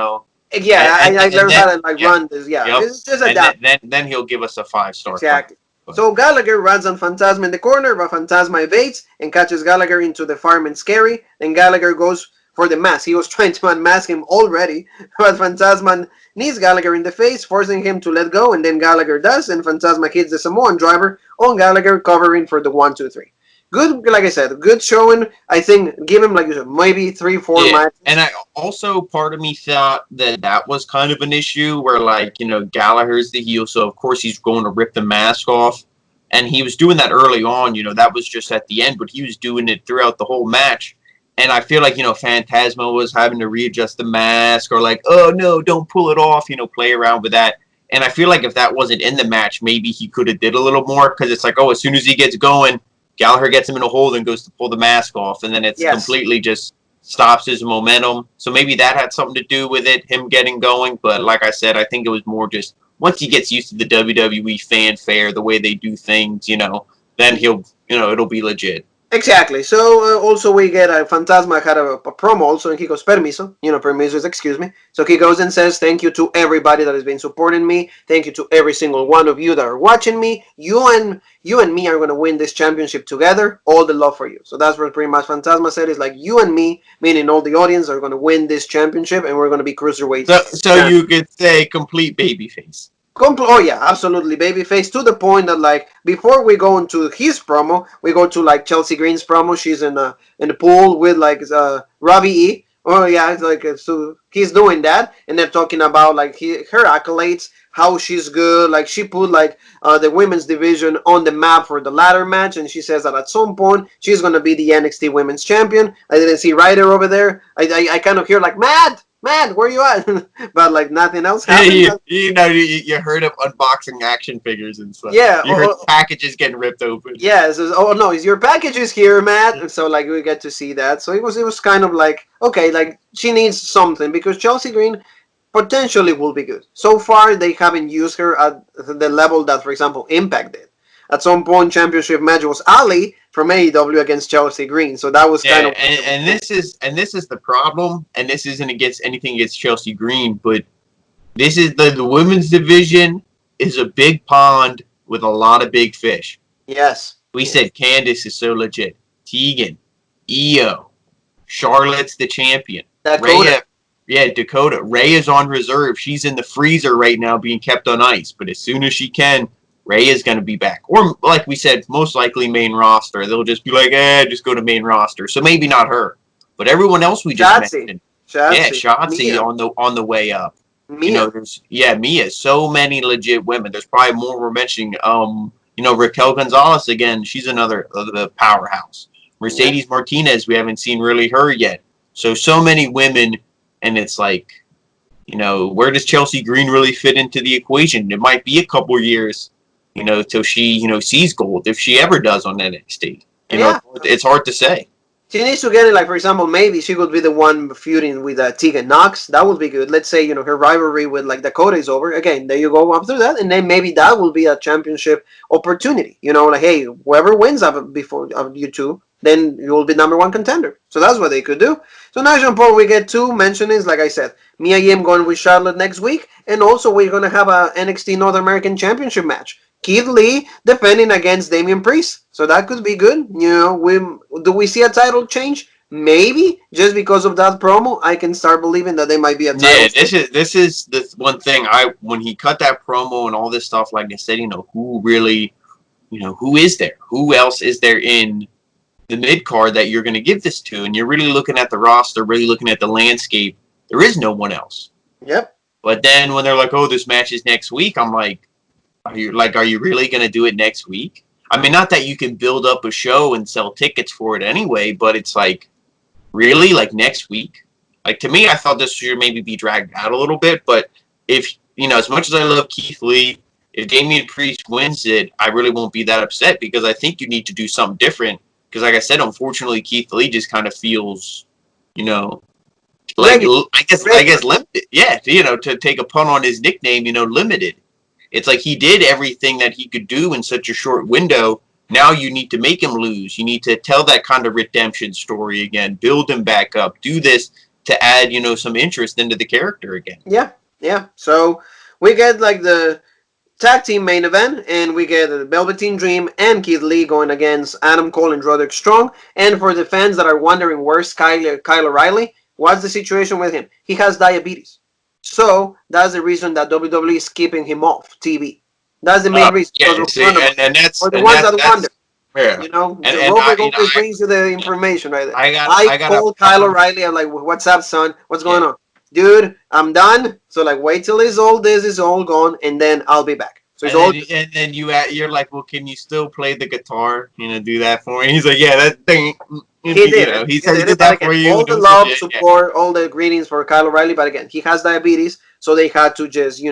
Speaker 1: I
Speaker 2: And
Speaker 1: learned
Speaker 2: then,
Speaker 1: how to like
Speaker 2: yeah,
Speaker 1: run this. Yeah,
Speaker 2: yep,
Speaker 1: it's just
Speaker 2: and
Speaker 1: adapt.
Speaker 2: then he'll give us a 5 star fight.
Speaker 1: Exactly.
Speaker 2: But
Speaker 1: So Gallagher runs on Phantasma in the corner, but Phantasma evades and catches Gallagher into the fireman scary. Then Gallagher goes for the mask. He was trying to unmask him already, but Phantasma knees Gallagher in the face, forcing him to let go, and then Gallagher does, and Phantasma hits the Samoan driver on Gallagher, covering for the 1, 2, 3. Good, like I said, good showing. I think give him like you said, maybe 3, 4
Speaker 2: yeah, and
Speaker 1: matches.
Speaker 2: I also part of me thought that was kind of an issue where like Gallagher's the heel, so of course he's going to rip the mask off, and he was doing that early on. That was just at the end, but he was doing it throughout the whole match. And I feel like Phantasma was having to readjust the mask or like, oh no, don't pull it off. Play around with that. And I feel like if that wasn't in the match, maybe he could have did a little more because it's like, oh, as soon as he gets going, Gallagher gets him in a hold and goes to pull the mask off, and then it's
Speaker 1: Yes.
Speaker 2: completely just stops his momentum. So maybe that had something to do with it, him getting going. But like I said, I think it was more just once he gets used to the WWE fanfare, the way they do things, then it'll be legit.
Speaker 1: Exactly. So also we get Fantasma had a promo also, and he goes permiso. Permiso is excuse me. So he goes and says thank you to everybody that has been supporting me. Thank you to every single one of you that are watching me. You and me are gonna win this championship together. All the love for you. So that's what pretty much Fantasma said. Is like you and me, meaning all the audience, are gonna win this championship, and we're gonna be cruiserweight
Speaker 2: So
Speaker 1: champions.
Speaker 2: you could say complete babyface.
Speaker 1: Oh yeah, absolutely, babyface. To the point that like before we go into his promo, we go to like Chelsea Green's promo. She's in the pool with like Robbie E. Oh yeah, it's like so he's doing that, and they're talking about like her accolades, how she's good. Like she put like the women's division on the map for the ladder match, and she says that at some point she's gonna be the NXT Women's Champion. I didn't see Ryder over there. I kind of hear like Matt, where you at? But like nothing else
Speaker 2: Yeah,
Speaker 1: happened.
Speaker 2: you heard of unboxing action figures and stuff.
Speaker 1: Yeah,
Speaker 2: You heard packages getting ripped open.
Speaker 1: yeah. It says, oh no, is your package is here, Matt? And so like we get to see that. So it was kind of like okay, like she needs something because Chelsea Green potentially will be good. So far they haven't used her at the level that, for example, Impact did. At some point, championship match was Ali from AEW against Chelsea Green. So that was kind
Speaker 2: Yeah,
Speaker 1: of
Speaker 2: and this is the problem, and this isn't against anything against Chelsea Green, but this is the women's division is a big pond with a lot of big fish.
Speaker 1: yes,
Speaker 2: We
Speaker 1: yes.
Speaker 2: said Candice is so legit. Tegan, Io, Charlotte's the champion.
Speaker 1: Dakota.
Speaker 2: Rhea, yeah, Dakota. Rhea's on reserve. She's in the freezer right now being kept on ice. But as soon as she can, Rhea's going to be back. Or, like we said, most likely main roster. They'll just be like, just go to main roster. So maybe not her. But everyone else we just
Speaker 1: Shotzi,
Speaker 2: mentioned. Yeah,
Speaker 1: Shotzi,
Speaker 2: Shotzi
Speaker 1: Mia,
Speaker 2: on the way up.
Speaker 1: Mia.
Speaker 2: Mia. So many legit women. There's probably more we're mentioning. Raquel Gonzalez again. She's another the powerhouse.
Speaker 1: Yeah.
Speaker 2: Mercedes Martinez. We haven't seen really her yet. So many women, and it's like, where does Chelsea Green really fit into the equation? It might be a couple years, till she sees gold if she ever does on NXT.
Speaker 1: Yeah.
Speaker 2: It's hard to say.
Speaker 1: She needs to get it, like, for example, maybe she could be the one feuding with Tegan Knox. That would be good. Let's say, her rivalry with, like, Dakota is over. Again, there you go up through that. And then maybe that will be a championship opportunity. Like, hey, whoever wins of before of you two, then you will be number one contender. So that's what they could do. So now, Jean Paul, we get two mentionings, like I said. Mia Yim going with Charlotte next week. And also, we're going to have a NXT North American Championship match. Keith Lee defending against Damian Priest. So that could be good. Do we see a title change? Maybe. Just because of that promo, I can start believing that they might be a title
Speaker 2: Yeah,
Speaker 1: change.
Speaker 2: this is the one thing when he cut that promo and all this stuff, like I said, who really, who is there? Who else is there in the mid card that you're going to give this to? And you're really looking at the roster, really looking at the landscape. There is no one else.
Speaker 1: Yep.
Speaker 2: But then when they're like, oh, this match is next week, I'm like, are you really going to do it next week? I mean, not that you can build up a show and sell tickets for it anyway, but it's like, really? Like next week? Like to me, I thought this should maybe be dragged out a little bit, but if, as much as I love Keith Lee, if Damian Priest wins it, I really won't be that upset because I think you need to do something different. Because, like I said, unfortunately, Keith Lee just kind of feels, you know, like
Speaker 1: Regular.
Speaker 2: I guess limited. Yeah, to take a pun on his nickname, limited. It's like he did everything that he could do in such a short window. Now you need to make him lose. You need to tell that kind of redemption story again, build him back up, do this to add, some interest into the character again.
Speaker 1: Yeah, yeah. So we get like the tag team main event, and we get the Velveteen Dream and Keith Lee going against Adam Cole and Roderick Strong. And for the fans that are wondering where's Kyle O'Reilly, what's the situation with him? He has diabetes. So that's the reason that WWE is keeping him off TV. That's the main reason.
Speaker 2: Yeah, see, and that's
Speaker 1: for the
Speaker 2: and
Speaker 1: ones
Speaker 2: that,
Speaker 1: that wonder.
Speaker 2: Yeah.
Speaker 1: Robert always brings you the information right there. I called Kyle O'Reilly. I'm like, what's up, son? What's going on? Dude, I'm done. So like, wait till this is all gone, and then I'll be back. So
Speaker 2: and then you're like, well, can you still play the guitar? Do that for me. He's like, yeah, that thing.
Speaker 1: He did.
Speaker 2: He said he did that for you.
Speaker 1: All the love, support, all the greetings for Kyle O'Reilly, but again, he has diabetes, so they had to just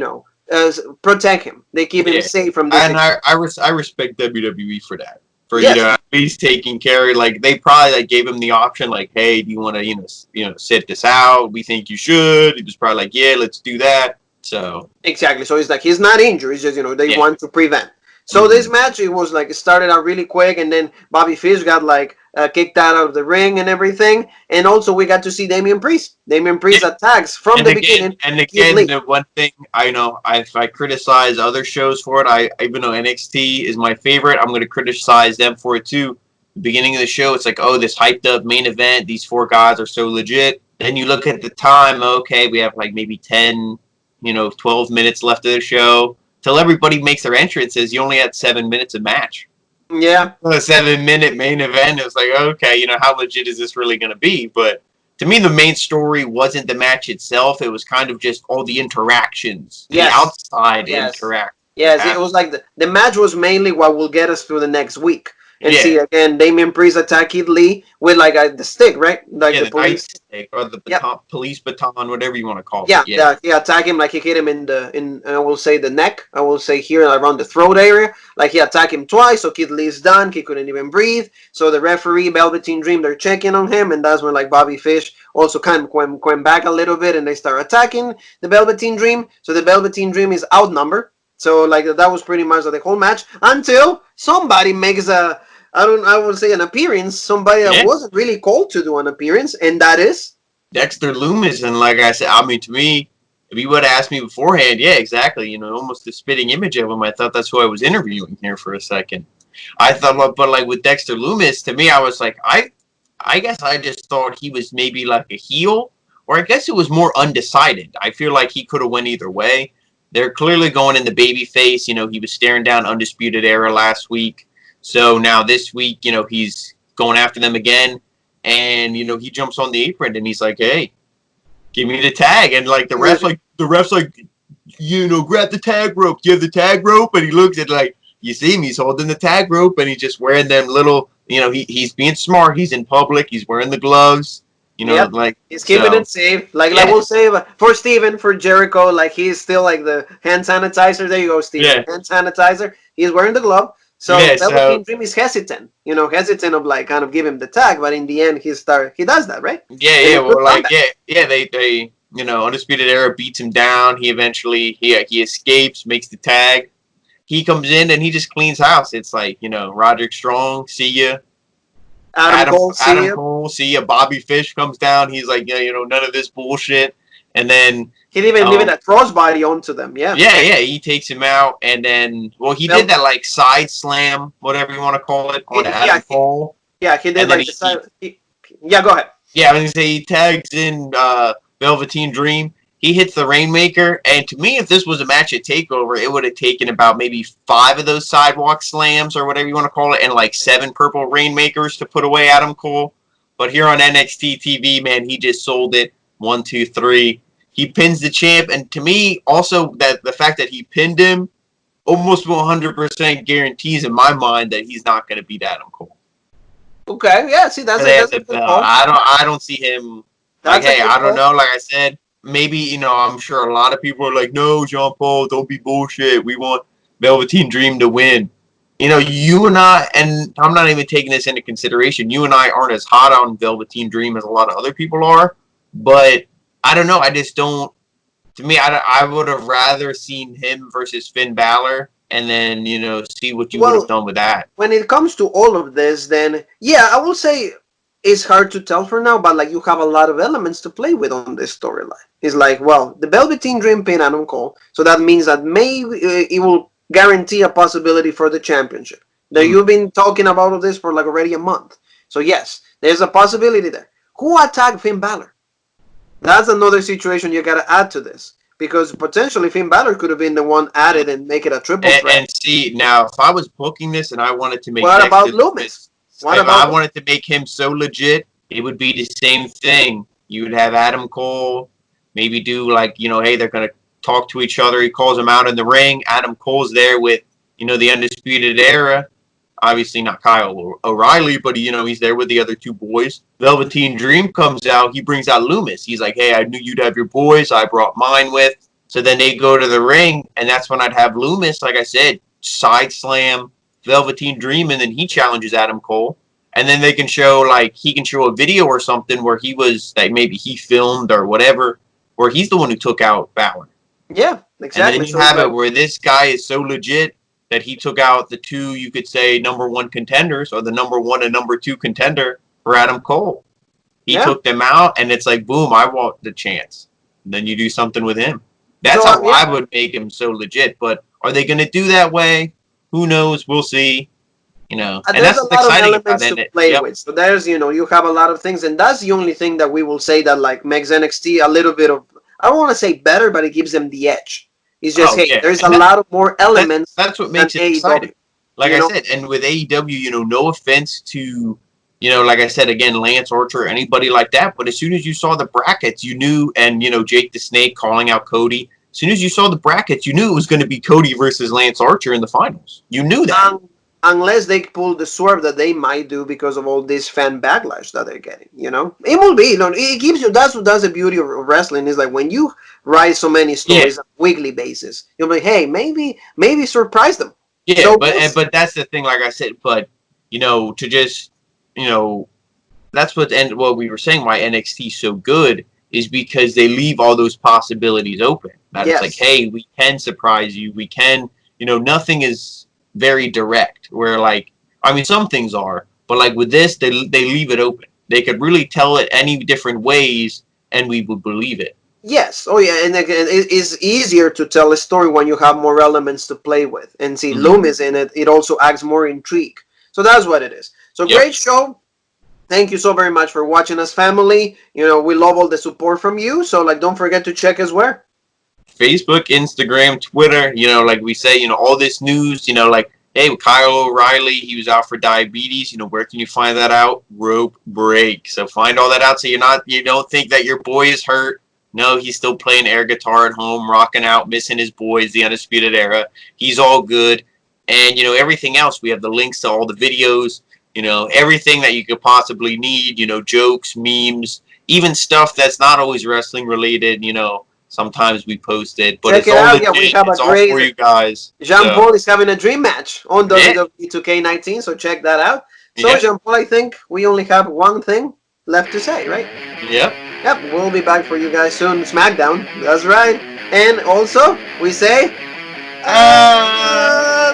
Speaker 1: protect him. They keep him safe from this.
Speaker 2: And I respect WWE for that. For at least taking care. Like they probably gave him the option, like, hey, do you want to sit this out? We think you should. He was probably like, yeah, let's do that. So
Speaker 1: exactly. So it's like he's not injured. It's just they want to prevent. So this match, it was like it started out really quick, and then Bobby Fish got kicked out of the ring and everything. And also we got to see Damian Priest. Damian Priest attacks from the beginning.
Speaker 2: And again, the one thing I know, if I criticize other shows for it, even though NXT is my favorite, I'm going to criticize them for it too. The beginning of the show, it's like, oh, this hyped up main event. These four guys are so legit. Then you look at the time. Okay, we have maybe 10, 12 minutes left of the show. Till everybody makes their entrances, you only had 7 minutes of match.
Speaker 1: Yeah.
Speaker 2: A 7-minute main event. It was like, okay, how legit is this really going to be? But to me, the main story wasn't the match itself. It was kind of just all the interactions. The outside interaction.
Speaker 1: Yes, it was like the match was mainly what will get us through the next week. And see, again, Damian Priest attack Keith Lee with the stick, right? Like the police
Speaker 2: stick or the baton, police baton, whatever you want to call
Speaker 1: it. Yeah, attack him he hit him in I will say the neck. I will say here around the throat area. He attacked him twice, so Keith Lee's done. He couldn't even breathe. So the referee, Velveteen Dream, they're checking on him, and that's when Bobby Fish also kind of went back a little bit, and they start attacking the Velveteen Dream. So the Velveteen Dream is outnumbered. So that was pretty much the whole match until somebody makes I would say an appearance. Somebody that wasn't really called to do an appearance, and that is
Speaker 2: Dexter Lumis. And like I said, to me, if you would have asked me beforehand, yeah, exactly. Almost a spitting image of him. I thought that's who I was interviewing here for a second. I thought, but with Dexter Lumis, to me, I was like, I guess I just thought he was maybe a heel, or I guess it was more undecided. I feel like he could have went either way. They're clearly going in the baby face. He was staring down Undisputed Era last week. So now this week, he's going after them again, and he jumps on the apron and he's like, "Hey, give me the tag." And the ref's like, grab the tag rope. Do you have the tag rope? And he looks at you see him, he's holding the tag rope, and he's just wearing them little, he's being smart. He's in public. He's wearing the gloves.
Speaker 1: He's keeping it safe. We'll say for Steven, for Jericho, he's still the hand sanitizer. There you go, Steven. Hand sanitizer. He's wearing the glove. So Velveteen Dream is hesitant, hesitant of kind of give him the tag, but in the end he does that, right?
Speaker 2: Yeah, they Undisputed Era beats him down. He eventually he escapes, makes the tag. He comes in and he just cleans house. It's Roderick Strong, see ya. Adam Cole, see ya. Bobby Fish comes down. He's like, none of this bullshit. And then
Speaker 1: he didn't even leave a crossbody onto them. Yeah.
Speaker 2: He takes him out, and then he did that side slam, whatever you want to call it, on Adam Cole.
Speaker 1: He did the side. Go ahead.
Speaker 2: Yeah, I was gonna say he tags in Velveteen Dream. He hits the Rainmaker, and to me, if this was a match at TakeOver, it would have taken about maybe 5 of those sidewalk slams or whatever you want to call it, and 7 purple Rainmakers to put away Adam Cole. But here on NXT TV, man, he just sold it. 1, 2, 3. He pins the champ, and to me, also that the fact that he pinned him almost 100% guarantees in my mind that he's not going to beat Adam Cole.
Speaker 1: Okay, yeah. See, that's a good call.
Speaker 2: I don't see him. I don't know. Like I said, maybe I'm sure a lot of people are like, no, Jean Paul, don't be bullshit. We want Velveteen Dream to win. You know, you and I, and I'm not even taking this into consideration, you and I aren't as hot on Velveteen Dream as a lot of other people are, but I don't know. I just don't. To me, I would have rather seen him versus Finn Balor, and then see what you would have
Speaker 1: Well,
Speaker 2: done with that.
Speaker 1: when it comes to all of this, then yeah, I will say it's hard to tell for now, but like you have a lot of elements to play with on this storyline. It's like, well, the Velveteen Dream pin Adam Cole, so that means that maybe it will guarantee a possibility for the championship. That
Speaker 2: Mm.
Speaker 1: you've been talking about this for like already a month. So yes, there's a possibility there. Who attacked Finn Balor? That's another situation you gotta add to this. Because potentially Finn Balor could have been the one added and make it a triple threat.
Speaker 2: And see, now if I was booking this and I wanted to make
Speaker 1: What about
Speaker 2: Dexter
Speaker 1: Loomis? What
Speaker 2: if I
Speaker 1: about
Speaker 2: wanted to make him so legit, it would be the same thing. You would have Adam Cole, maybe do like, hey, they're gonna talk to each other. He calls him out in the ring. Adam Cole's there with, the Undisputed Era. Obviously not Kyle O'Reilly, but he's there with the other two boys. Velveteen Dream comes out. He brings out Loomis. He's like, hey, I knew you'd have your boys. I brought mine with. So then they go to the ring, and that's when I'd have Loomis, like I said, side slam Velveteen Dream, and then he challenges Adam Cole. And then they can show, he can show a video or something where he was, like, maybe he filmed or whatever, where he's the one who took out Balor.
Speaker 1: Yeah,
Speaker 2: And then
Speaker 1: exactly.
Speaker 2: you
Speaker 1: So
Speaker 2: have it where this guy is so legit that he took out the two, you could say, number one contenders, or the number one and number two contender for Adam Cole. He
Speaker 1: yeah.
Speaker 2: took them out, and it's like, boom, I want the chance. And then you do something with him. That's
Speaker 1: So
Speaker 2: how
Speaker 1: yeah,
Speaker 2: I would make him so legit. But are they going to do that way? Who knows? We'll see. And
Speaker 1: there's
Speaker 2: that's
Speaker 1: a
Speaker 2: what's
Speaker 1: lot of
Speaker 2: exciting about
Speaker 1: elements to
Speaker 2: it.
Speaker 1: play
Speaker 2: Yep.
Speaker 1: with. So there's, you have a lot of things, and that's the only thing that we will say that like makes NXT a little bit of, I don't want to say better, but it gives them the edge. It's just,
Speaker 2: Oh,
Speaker 1: hey,
Speaker 2: yeah.
Speaker 1: there's a
Speaker 2: And
Speaker 1: lot of more elements
Speaker 2: that's what
Speaker 1: than
Speaker 2: makes it
Speaker 1: AEW.
Speaker 2: exciting. Like
Speaker 1: You
Speaker 2: I
Speaker 1: know,
Speaker 2: said, and with AEW, no offense to, like I said, again, Lance Archer or anybody like that, but as soon as you saw the brackets, you knew, and, Jake the Snake calling out Cody, as soon as you saw the brackets, you knew it was going to be Cody versus Lance Archer in the finals. You knew that.
Speaker 1: unless they pull the swerve that they might do because of all this fan backlash that they're getting. It will be. It gives you. That's the beauty of wrestling is like when you write so many
Speaker 2: Yeah,
Speaker 1: stories on a weekly basis, you'll be like, hey, maybe surprise them.
Speaker 2: yeah,
Speaker 1: So
Speaker 2: but that's the thing, like I said, but, to just, you know, that's what we were saying why NXT is so good is because they leave all those possibilities open. That it's like,
Speaker 1: yes,
Speaker 2: hey, we can surprise you. We can, nothing is very direct. Where I mean, some things are, but like with this, they leave it open. They could really tell it any different ways, and we would believe it.
Speaker 1: yes. Oh yeah, and again, it is easier to tell a story when you have more elements to play with. And see,
Speaker 2: Mm-hmm.
Speaker 1: Loomis in it, it also adds more intrigue. So that's what it is. So
Speaker 2: Yep.
Speaker 1: great show. Thank you so very much for watching us, family. We love all the support from you. So, don't forget to check us where.
Speaker 2: Facebook, Instagram, Twitter, like we say, all this news, like, hey, Kyle O'Reilly, he was out for diabetes, where can you find that out? Rope break. So find all that out so you don't think that your boy is hurt. No, he's still playing air guitar at home, rocking out, missing his boys, the Undisputed Era. He's all good. And, everything else, we have the links to all the videos, everything that you could possibly need, jokes, memes, even stuff that's not always wrestling related, sometimes we post it, but
Speaker 1: Check
Speaker 2: it's
Speaker 1: it
Speaker 2: all
Speaker 1: out.
Speaker 2: legit.
Speaker 1: Yeah, we have a
Speaker 2: It's all for you
Speaker 1: great.
Speaker 2: guys.
Speaker 1: Jean
Speaker 2: So,
Speaker 1: Paul is having a dream match on
Speaker 2: yeah.
Speaker 1: WWE 2K19, so check that out. So,
Speaker 2: Yeah.
Speaker 1: Jean Paul, I think we only have one thing left to say, right?
Speaker 2: Yep.
Speaker 1: Yep, we'll be back for you guys soon. Smackdown. That's right. And also, we say.
Speaker 2: Uh,